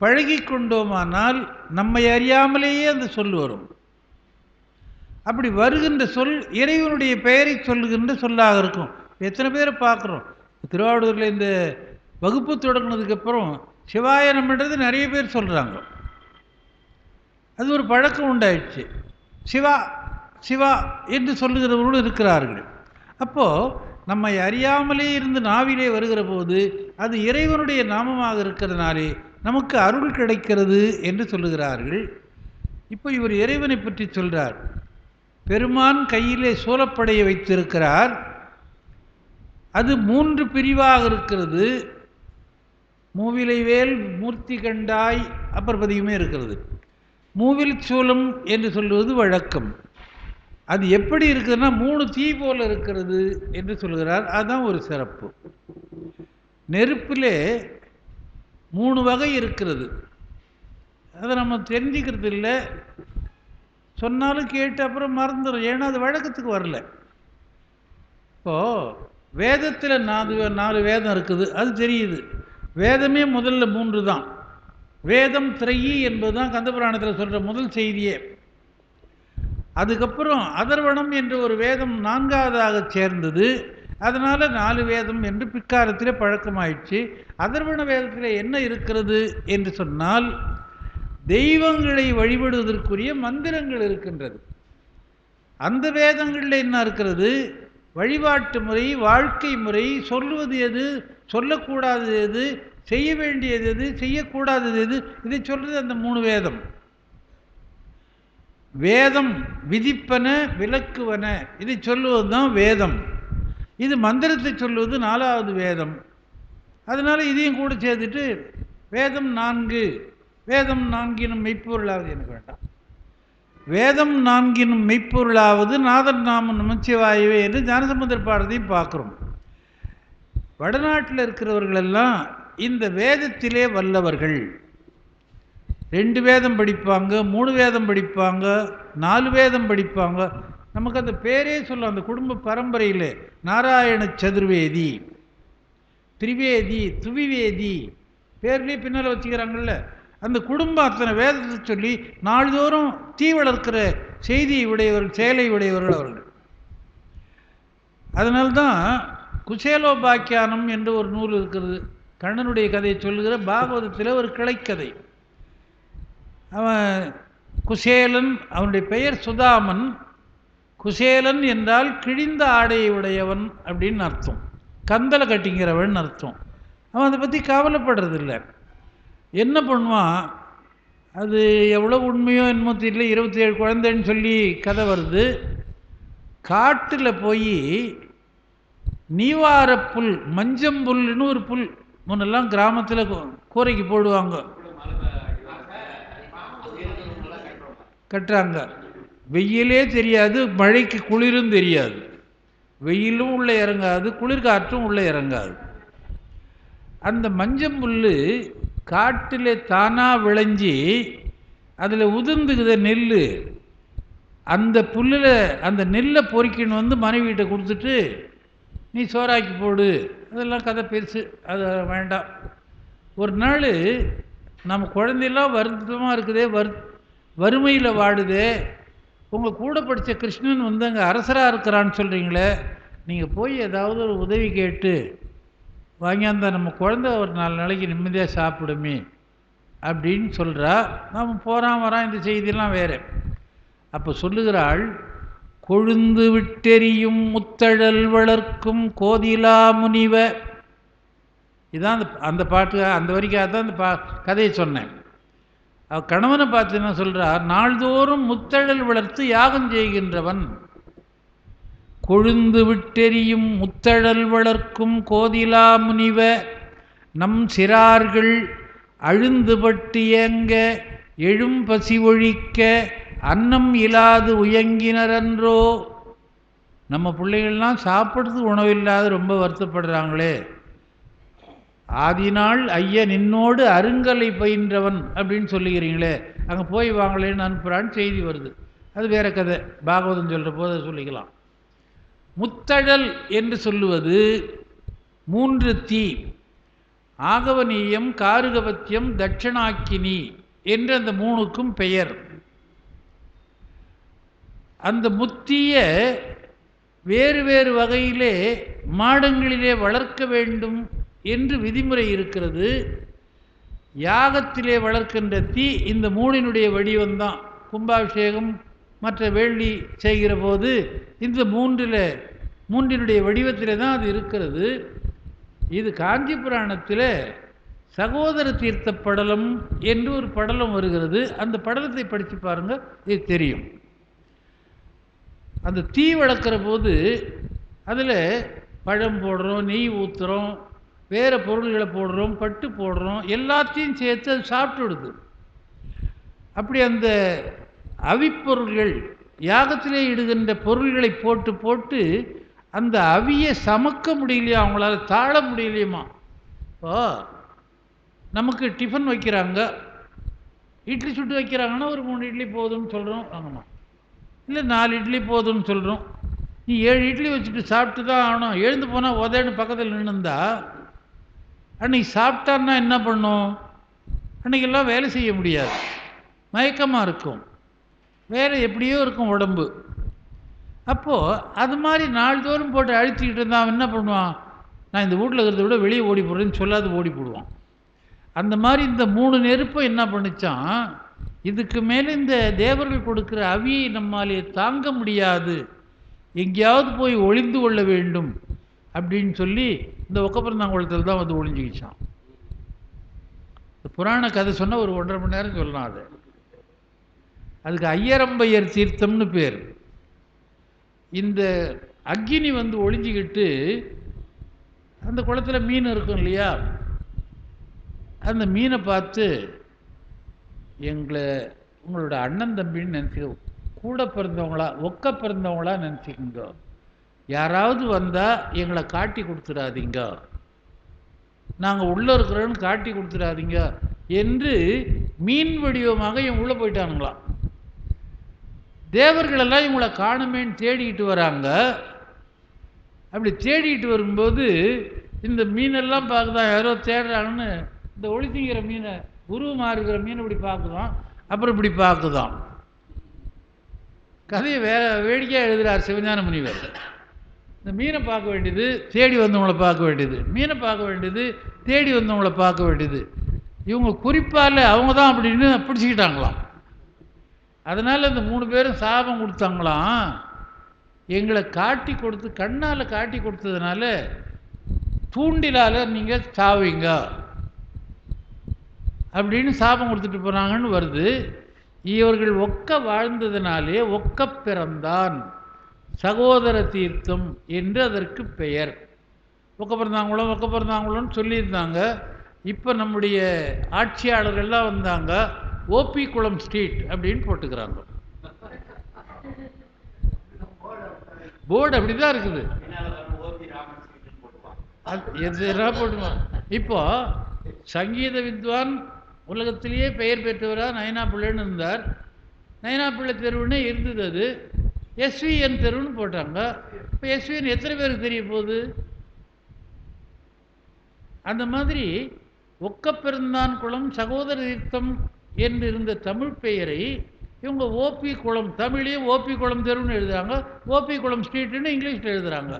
பழகி கொண்டோமானால் நம்மை அறியாமலேயே அந்த சொல் வரும். அப்படி வருகின்ற சொல் இறைவனுடைய பெயரை சொல்லுகின்ற சொல்லாக இருக்கும். எத்தனை பேரை பார்க்குறோம் திருவாவூரில் இந்த வகுப்பு தொடங்கினதுக்கப்புறம் சிவாயனம்ன்றது நிறைய பேர் சொல்கிறாங்க. அது ஒரு பழக்கம் உண்டாயிடுச்சு. சிவா சிவா என்று சொல்லுகிறவர்களும் இருக்கிறார்கள். அப்போது நம்மை அறியாமலே இருந்து நாவிலே வருகிற போது அது இறைவனுடைய நாமமாக இருக்கிறதுனாலே நமக்கு அருள் கிடைக்கிறது என்று சொல்லுகிறார்கள். இப்போ இவர் இறைவனை பற்றி சொல்கிறார். பெருமான் கையிலே சூலப்படையை வைத்திருக்கிறார். அது 3 பிரிவாக இருக்கிறது. மூவிலை வேல் மூர்த்தி கண்டாய் அப்பர்பதியுமே இருக்கிறது. மூவில் சூலம் என்று சொல்லுவது வழக்கம். அது எப்படி இருக்குதுன்னா 3 தீ போல இருக்கிறது என்று சொல்கிறார். அதுதான் ஒரு சிறப்பு. நெருப்பிலே 3 வகை இருக்கிறது. அதை நம்ம தெரிஞ்சுக்கிறது இல்லை. சொன்னாலும் கேட்டு அப்புறம் மறந்துடும். ஏன்னா அது வழக்கத்துக்கு வரல. இப்போது வேதத்தில் 4 வேதம் இருக்குது, அது தெரியுது. வேதமே முதல்ல 3 தான். வேதம் திரையி என்பது தான் கந்தபுராணத்தில் சொல்கிற முதல் செய்தியே. அதுக்கப்புறம் அதர்வணம் என்ற ஒரு வேதம் 4வதாக சேர்ந்தது. அதனால் 4 வேதம் என்று பிற்காலத்தில் பழக்கமாயிடுச்சு. அதர்வண வேதத்தில் என்ன இருக்கிறது என்று சொன்னால், தெய்வங்களை வழிபடுவதற்குரிய மந்திரங்கள் இருக்கின்றது. அந்த வேதங்களில் என்ன இருக்கிறது? வழிபாட்டு முறை, வாழ்க்கை முறை, சொல்லுவது எது, சொல்லக்கூடாதது எது, செய்ய வேண்டியது எது, செய்யக்கூடாதது எது, இதை சொல்கிறது அந்த 3 வேதம். வேதம் விதிப்பன விலக்குவன, இதை சொல்லுவது தான் வேதம். இது மந்திரத்தை சொல்லுவது 4வது வேதம். அதனால் இதையும் கூட சேர்த்துட்டு வேதம் 4, வேதம் 4 மெய்ப்பொருளாவது, எனக்கு வேண்டாம், வேதம் 4 மெய்ப்பொருளாவது நாதன் நாமம் நமச்சிவாயவே என்று ஞானசம்பந்தர் பாடத்தையும் பார்க்குறோம். வடநாட்டில் இருக்கிறவர்களெல்லாம் இந்த வேதத்திலே வல்லவர்கள். 2 வேதம் படிப்பாங்க, 3 வேதம் படிப்பாங்க, 4 வேதம் படிப்பாங்க. நமக்கு அந்த பேரே சொல்லும். அந்த குடும்ப பரம்பரையில் நாராயண சதுர்வேதி, திரிவேதி, துவிவேதி பேர்லேயே பின்னால் வச்சுக்கிறாங்கல்ல. அந்த குடும்பம் அத்தனை வேதத்தை சொல்லி நாள்தோறும் தீ வளர்க்கிற செய்தியை உடையவர்கள், செயலை உடையவர்கள் அவர்கள். அதனால்தான் குசேலோபாக்கியானம் என்று ஒரு நூல் இருக்கிறது. கண்ணனுடைய கதையை சொல்லுகிற பாகவதத்தில் ஒரு கிளைக்கதை. அவன் குசேலன், அவனுடைய பெயர் சுதாமன். குசேலன் என்றால் கிழிந்த ஆடையை உடையவன் அப்படின்னு அர்த்தம், கந்தலை கட்டிங்கிறவன் அர்த்தம். அவன் அதை பற்றி கவலைப்படுறதில்லை. என்ன பண்ணுவான், அது எவ்வளோ உண்மையோ என்னமோ தெரியல, 27 குழந்தைன்னு சொல்லி கதை வருது. காட்டில் போய் நீவாரப்புல், மஞ்சம்புல்னு ஒரு புல் முன்னெல்லாம் கிராமத்தில் கூரைக்கு போடுவாங்க, கட்டுறாங்க. வெயிலே தெரியாது, மழைக்கு குளிரும் தெரியாது, வெயிலும் உள்ளே இறங்காது, குளிர்காற்றும் உள்ளே இறங்காது. அந்த மஞ்சம்புல் காட்டில் தானாக விளைஞ்சி அதில் உதிர்ந்துக்குத நெல். அந்த புல்லில் அந்த நெல்லை பொறுக்கின்னு வந்து மனைவிகிட்ட கொடுத்துட்டு நீ சோறாக்கி போடு. அதெல்லாம் கதை பெருசு, அது வேண்டாம். ஒரு நாள் நம்ம குழந்தையெல்லாம் வருத்தமாக இருக்குதே, வறுமையில் வாடுதே, உங்கள் கூட படித்த கிருஷ்ணன் வந்து அங்கே அரசராக இருக்கிறான்னு சொல்கிறீங்களே, நீங்கள் போய் ஏதாவது ஒரு உதவி கேட்டு வாங்கியாந்தா நம்ம குழந்தை ஒரு 4 நாளைக்கு நிம்மதியாக சாப்பிடுமே அப்படின்னு சொல்கிறா. நம்ம போகிறான் வரான், இந்த செய்தியெல்லாம் வேறு. அப்போ சொல்லுகிறாள், கொழுந்து விட்டெறியும் முத்தழல் வளர்க்கும் கோதிலா முனிவ. இதான் அந்த பாட்டு, அந்த வரிக்காக தான் அந்த கதையை சொன்னேன். அவ கணவனை பார்த்து என்ன சொல்கிறார், நாள்தோறும் முத்தழல் வளர்த்து யாகம் செய்கின்றவன். கொழுந்து விட்டெறியும் முத்தழல் வளர்க்கும் கோதிலா முனிவ, நம் சிறார்கள் அழுந்துபட்டு ஏங்க எழும் பசி ஒழிக்க அன்னம் இல்லாது உயங்கினரன்றோ. நம்ம பிள்ளைகள்லாம் சாப்பிட்றதுக்கு உணவில்லாது ரொம்ப வருத்தப்படுறாங்களே. ஆதிநாள் ஐயா நின்னோடு அருங்கலை பயின்றவன் அப்படின்னு சொல்லுகிறீங்களே, அங்கே போய் வாங்களேன்னு அனுப்புகிறான்னு செய்தி வருது. அது வேற கதை, பாகவதம் சொல்கிற போது அதை சொல்லிக்கலாம். முத்தழல் என்று சொல்லுவது 3 தீ, ஆகவனீயம், காருகபத்தியம், தட்சணாக்கினி என்று அந்த 3க்கும் பெயர். அந்த முத்திய வேறு வேறு வகையிலே மாடங்களிலே வளர்க்க வேண்டும் என்று விதிமுறை இருக்கிறது. யாகத்திலே வளர்க்கின்ற தீ இந்த 3னுடைய வடிவம்தான். கும்பாபிஷேகம் மற்ற வேள்வி செய்கிற போது இந்த 3னுடைய வடிவத்திலே தான் அது இருக்கிறது. இது காஞ்சி புராணத்தில் சகோதர தீர்த்த படலம் என்று ஒரு படலம் வருகிறது. அந்த படலத்தை படித்து பாருங்கள், இது தெரியும். அந்த தீ வளர்க்குற போது அதில் பழம் போடுறோம், நெய் ஊற்றுறோம், வேறு பொருள்களை போடுறோம், பட்டு போடுறோம், எல்லாத்தையும் சேர்த்து அது சாப்பிட்டு விடுது. அப்படி அந்த அவிப்பொருள்கள், யாகத்திலே இடுகின்ற பொருள்களை போட்டு போட்டு அந்த அவியை சமக்க முடியலையா, அவங்களால தாழ முடியலையுமா. இப்போ நமக்கு டிஃபன் வைக்கிறாங்க, இட்லி சுட்டு வைக்கிறாங்கன்னா ஒரு 3 இட்லி போதும்னு சொல்கிறோம், வாங்கம்மா. இல்லை 4 இட்லி போதும்னு சொல்கிறோம். நீ 7 இட்லி வச்சுட்டு சாப்பிட்டு தான் ஆகணும். எழுந்து போனால் உதன்னு பக்கத்தில் நின்றுந்தா அன்றைக்கி சாப்பிட்டான்னா என்ன பண்ணும், அன்றைக்கெல்லாம் வேலை செய்ய முடியாது, மயக்கமாக இருக்கும், வேறு எப்படியோ இருக்கும் உடம்பு. அப்போது அது மாதிரி நாள்தோறும் போட்டு அழிச்சிக்கிட்டு இருந்தால் என்ன பண்ணுவான், நான் இந்த வீட்டில் இருக்கிறத விட வெளியே ஓடி போடுறேன்னு சொல்லாது ஓடி போடுவான். அந்த மாதிரி இந்த 3 நெருப்பை என்ன பண்ணிச்சான், இதுக்கு மேலே இந்த தேவர்கள் கொடுக்குற அவியை நம்மாலே தாங்க முடியாது, எங்கேயாவது போய் ஒளிந்து கொள்ள வேண்டும் அப்படின்னு சொல்லி இந்த ஒக்கப்பிரந்தாங்குளத்தில் தான் வந்து ஒளிஞ்சிக்கிச்சான். புராண கதை சொன்னால் ஒரு 1.5 மணி நேரம் சொல்லலாம். அதுக்கு ஐயரம்பையர் தீர்த்தம்னு பேர். இந்த அக்கினி வந்து ஒளிஞ்சிக்கிட்டு அந்த குளத்தில் மீன் இருக்கும் இல்லையா, அந்த மீனை பார்த்து உங்களோட அண்ணன் தம்பின்னு நினச்சிக்க, கூட பிறந்தவங்களா ஒக்க பிறந்தவங்களா நினச்சிக்கோங்க, யாராவது வந்தால் எங்களை காட்டி கொடுத்துடாதீங்க, நாங்கள் உள்ளே இருக்கிறோன்னு காட்டி கொடுத்துடாதீங்க என்று மீன் வடிவமாக இவங்க உள்ளே போயிட்டானுங்களாம். தேவர்களெல்லாம் இவங்களை காணுமேன்னு தேடிக்கிட்டு வராங்க. அப்படி தேடிக்கிட்டு வரும்போது இந்த மீனெல்லாம் பார்க்குதான் யாரோ தேடுறாங்கன்னு இந்த ஒளித்திங்கிற மீனை உருவமாக இருக்கிற மீன் இப்படி பார்க்குதான், அப்புறம் இப்படி பார்க்குதான். கதையை வேடிக்கையாக எழுதுகிறார் சிவஞான முனிவர். இந்த மீனை பார்க்க வேண்டியது தேடி வந்தவங்களை பார்க்க வேண்டியது, மீனை பார்க்க வேண்டியது தேடி வந்தவங்களை பார்க்க வேண்டியது. இவங்க குறிப்பால் அவங்க தான் அப்படின்னு பிடிச்சிக்கிட்டாங்களாம். அதனால் இந்த 3 பேரும் சாபம் கொடுத்தாங்களாம். எங்களை காட்டி கொடுத்து, கண்ணால் காட்டி கொடுத்ததுனால தூண்டிலால் நீங்கள் சாவீங்க அப்படின்னு சாபம் கொடுத்துட்டு போனாங்கன்னு வருது. இவர்கள் ஒக்க வாழ்ந்ததினாலே ஒக்க பிறந்தான் சகோதர தீர்த்தம் என்று அதற்கு பெயர். ஒக்க பிறந்தாங்களோன்னு சொல்லியிருந்தாங்க. இப்போ நம்முடைய ஆட்சியாளர்கள்லாம் வந்தாங்க, ஓபி குளம் ஸ்ட்ரீட் அப்படின்னு போட்டுக்கிறாங்க. போர்டு அப்படி தான் இருக்குது. போட்டுவான். இப்போ சங்கீத வித்வான் உலகத்திலேயே பெயர் பெற்றவராக நயனா பிள்ளைன்னு இருந்தார். நயனா பிள்ளை தெருவுன்னே இருந்தது. அது எஸ்விஎன் தெருவுன்னு போட்டாங்க. இப்போ எஸ்விஎன் எத்தனை பேருக்கு தெரிய போகுது? அந்த மாதிரி ஒக்கப்பெருந்தான் குளம் சகோதர தீர்த்தம் என்று இருந்த தமிழ் பெயரை இவங்க ஓபி குளம், தமிழையே ஓபி குளம் தெருவுன்னு எழுதுறாங்க, ஓபி குளம் ஸ்ட்ரீட்னு இங்கிலீஷில் எழுதுறாங்க.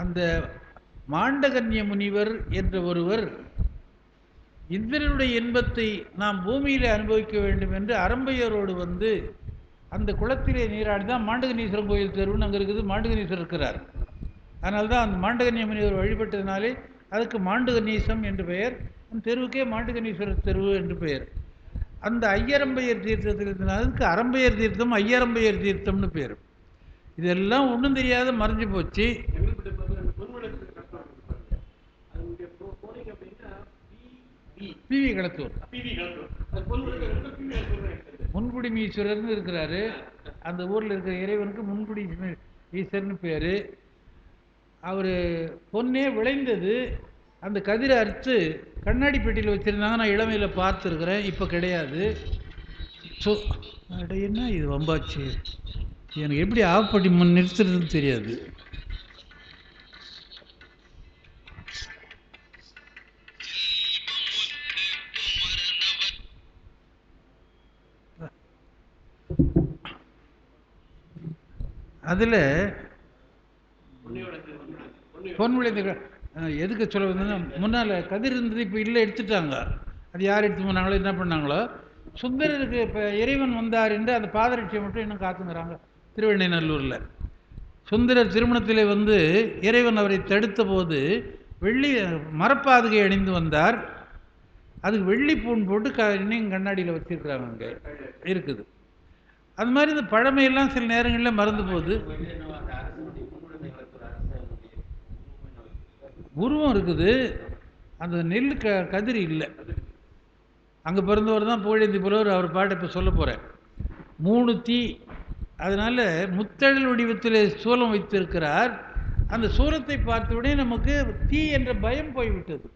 அந்த மாண்டகன்ய முனிவர் என்ற ஒருவர் இந்திரனுடைய இன்பத்தை நாம் பூமியிலே அனுபவிக்க வேண்டும் என்று அரம்பையரோடு வந்து அந்த குளத்திலே நீராடி தான் மாண்டகனீஸ்வரன் கோயில் தெருவுன்னு அங்கே இருக்குது. மாண்டகனீஸ்வரர் இருக்கிறார். அதனால தான் அந்த மாண்டகன்ய முனிவர் வழிபட்டதினாலே அதுக்கு மாண்டகனீசம் என்று பெயர். அந்த தெருவுக்கே மாண்டகனீஸ்வரர் தெருவு என்று பெயர். அந்த ஐயரம்பையர் தீர்த்தத்தில் இருந்தனால அதுக்கு அரம்பையர் தீர்த்தம், ஐயரம்பையர் தீர்த்தம்னு பேர். இதெல்லாம் ஒன்றும் தெரியாத மறைஞ்சு போச்சு. பிவி களத்தூர் முன்குடி ஈஸ்வரர்னு இருக்கிறாரு. அந்த ஊரில் இருக்கிற இறைவனுக்கு முன்குடி ஈஸ்வரர்னு பேர். அவர் பொன்னே விளைந்தது. அந்த கதிரை அறுத்து கண்ணாடி பெட்டியில் வச்சுருந்தாங்க. நான் இளமையில் பார்த்துருக்குறேன், இப்போ கிடையாது. என்ன இது வம்பாச்சு, எனக்கு எப்படி ஆஃப் பண்ணி நிறுத்துறதுன்னு தெரியாது. அதில் பொன் விளைந்த எதுக்கு சொல்ல வந்ததுன்னா, முன்னால் கதிர் இருந்தது, இப்போ இல்லை, எடுத்துட்டாங்க. அது யார் எடுத்து போனாங்களோ என்ன பண்ணாங்களோ. சுந்தரருக்கு இப்போ இறைவன் வந்தார் என்று அந்த பாதரட்சியை மட்டும் இன்னும் காத்துங்கிறாங்க திருவெண்ணைநல்லூரில். சுந்தரர் திருமணத்திலே வந்து இறைவன் அவரை தடுத்த போது வெள்ளி மரப்பாதுகை அணிந்து வந்தார். அதுக்கு வெள்ளி பூன் போட்டு இன்னும் கண்ணாடியில் வச்சுருக்குறாங்க, அங்கே இருக்குது. அது மாதிரி இந்த பழமையெல்லாம் சில நேரங்களில் மறந்து போகுது. உருவம் இருக்குது, அந்த நெல் கதிரி இல்லை. அங்கே பிறந்தவர் தான் புகழேந்தி புலவர். அவர் பாட்டை இப்போ சொல்ல போகிறேன். 3 தீ, அதனால் முத்தழல் வடிவத்தில் சூலம் வைத்திருக்கிறார். அந்த சூலத்தை பார்த்தவுடனே நமக்கு தீ என்ற பயம் போய்விட்டது.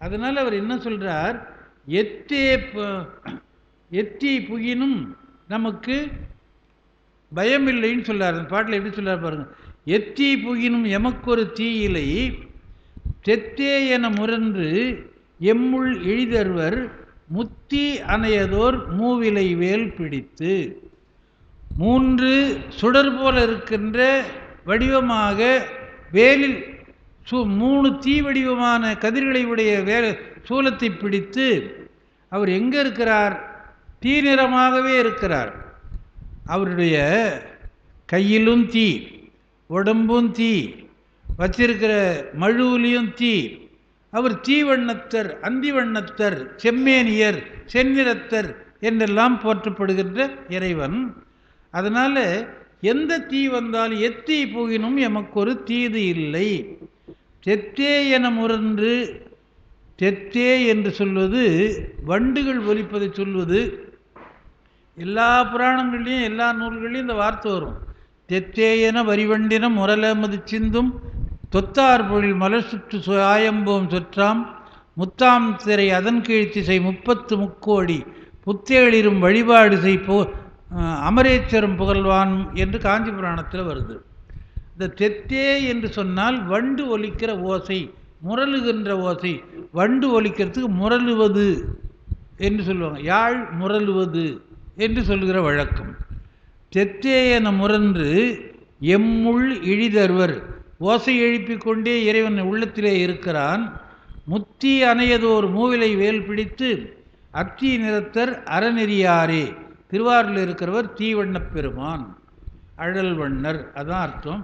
அதனால் அவர் என்ன சொல்கிறார், எத்தி புகினும் நமக்கு பயமில்லைன்னு சொல்கிறார். அந்த பாட்டில் எப்படி சொல்கிறார் பாருங்கள். எத்தி புகினும் எமக்கொரு தீயிலை தெத்தே என முரன்று எம்முள் எழிதர்வர் முத்தி அணையதோர் மூவிலை வேல் பிடித்து. 3 சுடர் போல இருக்கின்ற வடிவமாக வேலில் 3 தீ வடிவமான கதிர்களை உடைய சூலத்தை பிடித்து அவர் எங்கே இருக்கிறார்? தீ நிறமாகவே இருக்கிறார். அவருடைய கையிலும் தீ, உடம்பும் தீ, வச்சிருக்கிற மழுவிலையும் தீ. அவர் தீவண்ணத்தர், அந்திவண்ணத்தர், செம்மேனியர், செந்நிறத்தர் என்றெல்லாம் போற்றப்படுகின்ற இறைவன். அதனால் எந்த தீ வந்தாலும் எத்தீ புகினும் எமக்கொரு தீது இல்லை. தெத்தே என முரன்று, தெத்தே என்று சொல்வது வண்டுகள் ஒலிப்பதை சொல்வது. எல்லா புராணங்கள்லேயும் எல்லா நூல்கள்லையும் இந்த வார்த்தை வரும். தெத்தே என வரிவண்டினம் முரலமது சிந்தும் தொத்தார் பொழில் மலர் சுற்று ஆயம்போம் சொற்றாம் முத்தாம் திரை அதன் கீழ்த்திசை 30 முக்கோடி புத்தேளிரும் வழிபாடு அமரேச்சரம் புகழ்வான் என்று காஞ்சி புராணத்தில் வருது. இந்த தெத்தே என்று சொன்னால் வண்டு ஒலிக்கிற ஓசை, முரளுகின்ற ஓசை. வண்டு ஒலிக்கிறதுக்கு முரளுவது என்று சொல்லுவாங்க, யாழ் முரளுவது என்று சொல்லுகிற வழக்கம். தெத்தே என முரன்று எம்முள் இழிதர்வர், ஓசை எழுப்பிக் கொண்டே இறைவன் உள்ளத்திலே இருக்கிறான். முத்தி அணையதோர் மூவிலை வேல் பிடித்து அத்தி நிறத்தர் அறநெறியாரே, திருவாரூரில் இருக்கிறவர் தீவண்ணப் பெருமான், அழல் வண்ணர், அதான் அர்த்தம்.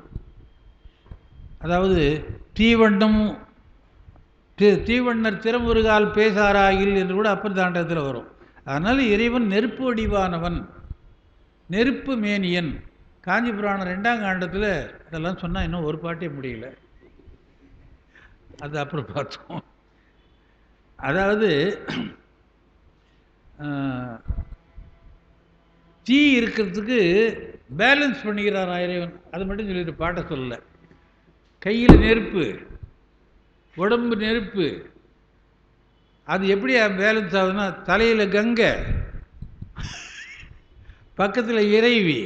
அதாவது தீவண்ணம், தீவண்ணர் திறமுருகால் பேசாராயில் என்று கூட அப்பர் தாண்டகத்தில் வரும். அதனால் இறைவன் நெருப்பு வடிவானவன், நெருப்பு மேனியன். காஞ்சி புராணம் 2ஆம் காண்டத்தில் இதெல்லாம் சொன்னால் இன்னும் ஒரு பாட்டே முடியல, அது அப்புறம் பார்த்தோம். அதாவது தீ இருக்கிறதுக்கு பேலன்ஸ் பண்ணிக்கிறார் இறைவன், அது மட்டும் சொல்லிட்டு பாட்டை சொல்லலை. கையில் நெருப்பு, உடம்பு நெருப்பு, அது எப்படி பேலன்ஸ் ஆகுதுன்னா, தலையில் கங்கை, பக்கத்தில் இறைவி,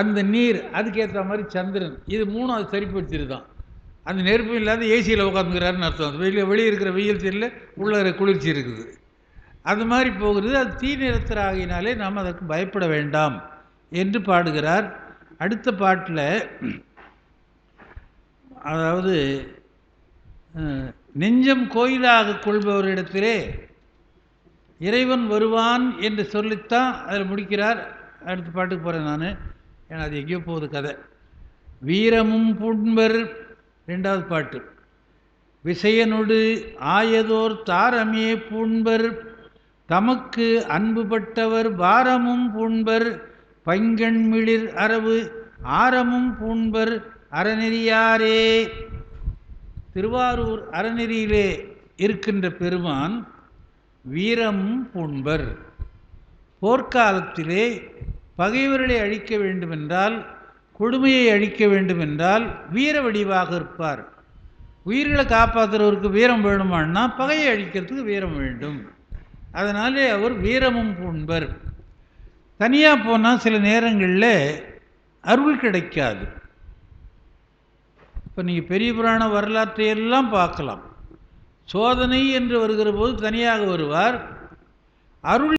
அந்த நீர், அதுக்கேற்ற மாதிரி சந்திரன், இது மூணும் அது சரிப்படுத்திருதான். அந்த நெருப்பும் இல்லாத ஏசியில் உட்காந்துக்கிறாருன்னு அர்த்தம். வெளியே இருக்கிற வெயில் தெரியல, உள்ள குளிர்ச்சி இருக்குது, அது மாதிரி போகிறது. அது தீ நிறத்தர் ஆகினாலே நாம் அதற்கு பயப்பட வேண்டாம் என்று பாடுகிறார். அடுத்த பாட்டில் அதாவது நெஞ்சம் கோயிலாக கொள்பவரிடத்திலே இறைவன் வருவான் என்று சொல்லித்தான் அதில் முடிக்கிறார். அடுத்த பாட்டுக்கு போகிறேன் நான், ஏன்னா அது எங்கேயோ போகுது கதை. வீரமும் புண்பர், 2வது பாட்டு. விசையனொடு ஆயதோர் தாரமே பூண்பர், தமக்கு அன்புபட்டவர் பாரமும் பூண்பர், பைங்கண்மிளிர் அரவு ஆரமும் பூண்பர் அறநெறியாரே. திருவாரூர் அறநெறியிலே இருக்கின்ற பெருமான் வீரமும் பூண்பர். போர்க்காலத்திலே பகைவர்களை அழிக்க வேண்டுமென்றால், கொடுமையை அழிக்க வேண்டுமென்றால் வீர வடிவாக இருப்பார். உயிர்களை காப்பாற்றுறவருக்கு வீரம் வேணுமான்னா பகையை அழிக்கிறதுக்கு வீரம் வேண்டும். அதனாலே அவர் வீரமும் பூண்பர். தனியாக போனால் சில நேரங்களில் அருள் கிடைக்காது. இப்போ நீங்கள் பெரிய புராண வரலாற்றையெல்லாம் பார்க்கலாம். சோதனை என்று வருகிற போது தனியாக வருவார். அருள்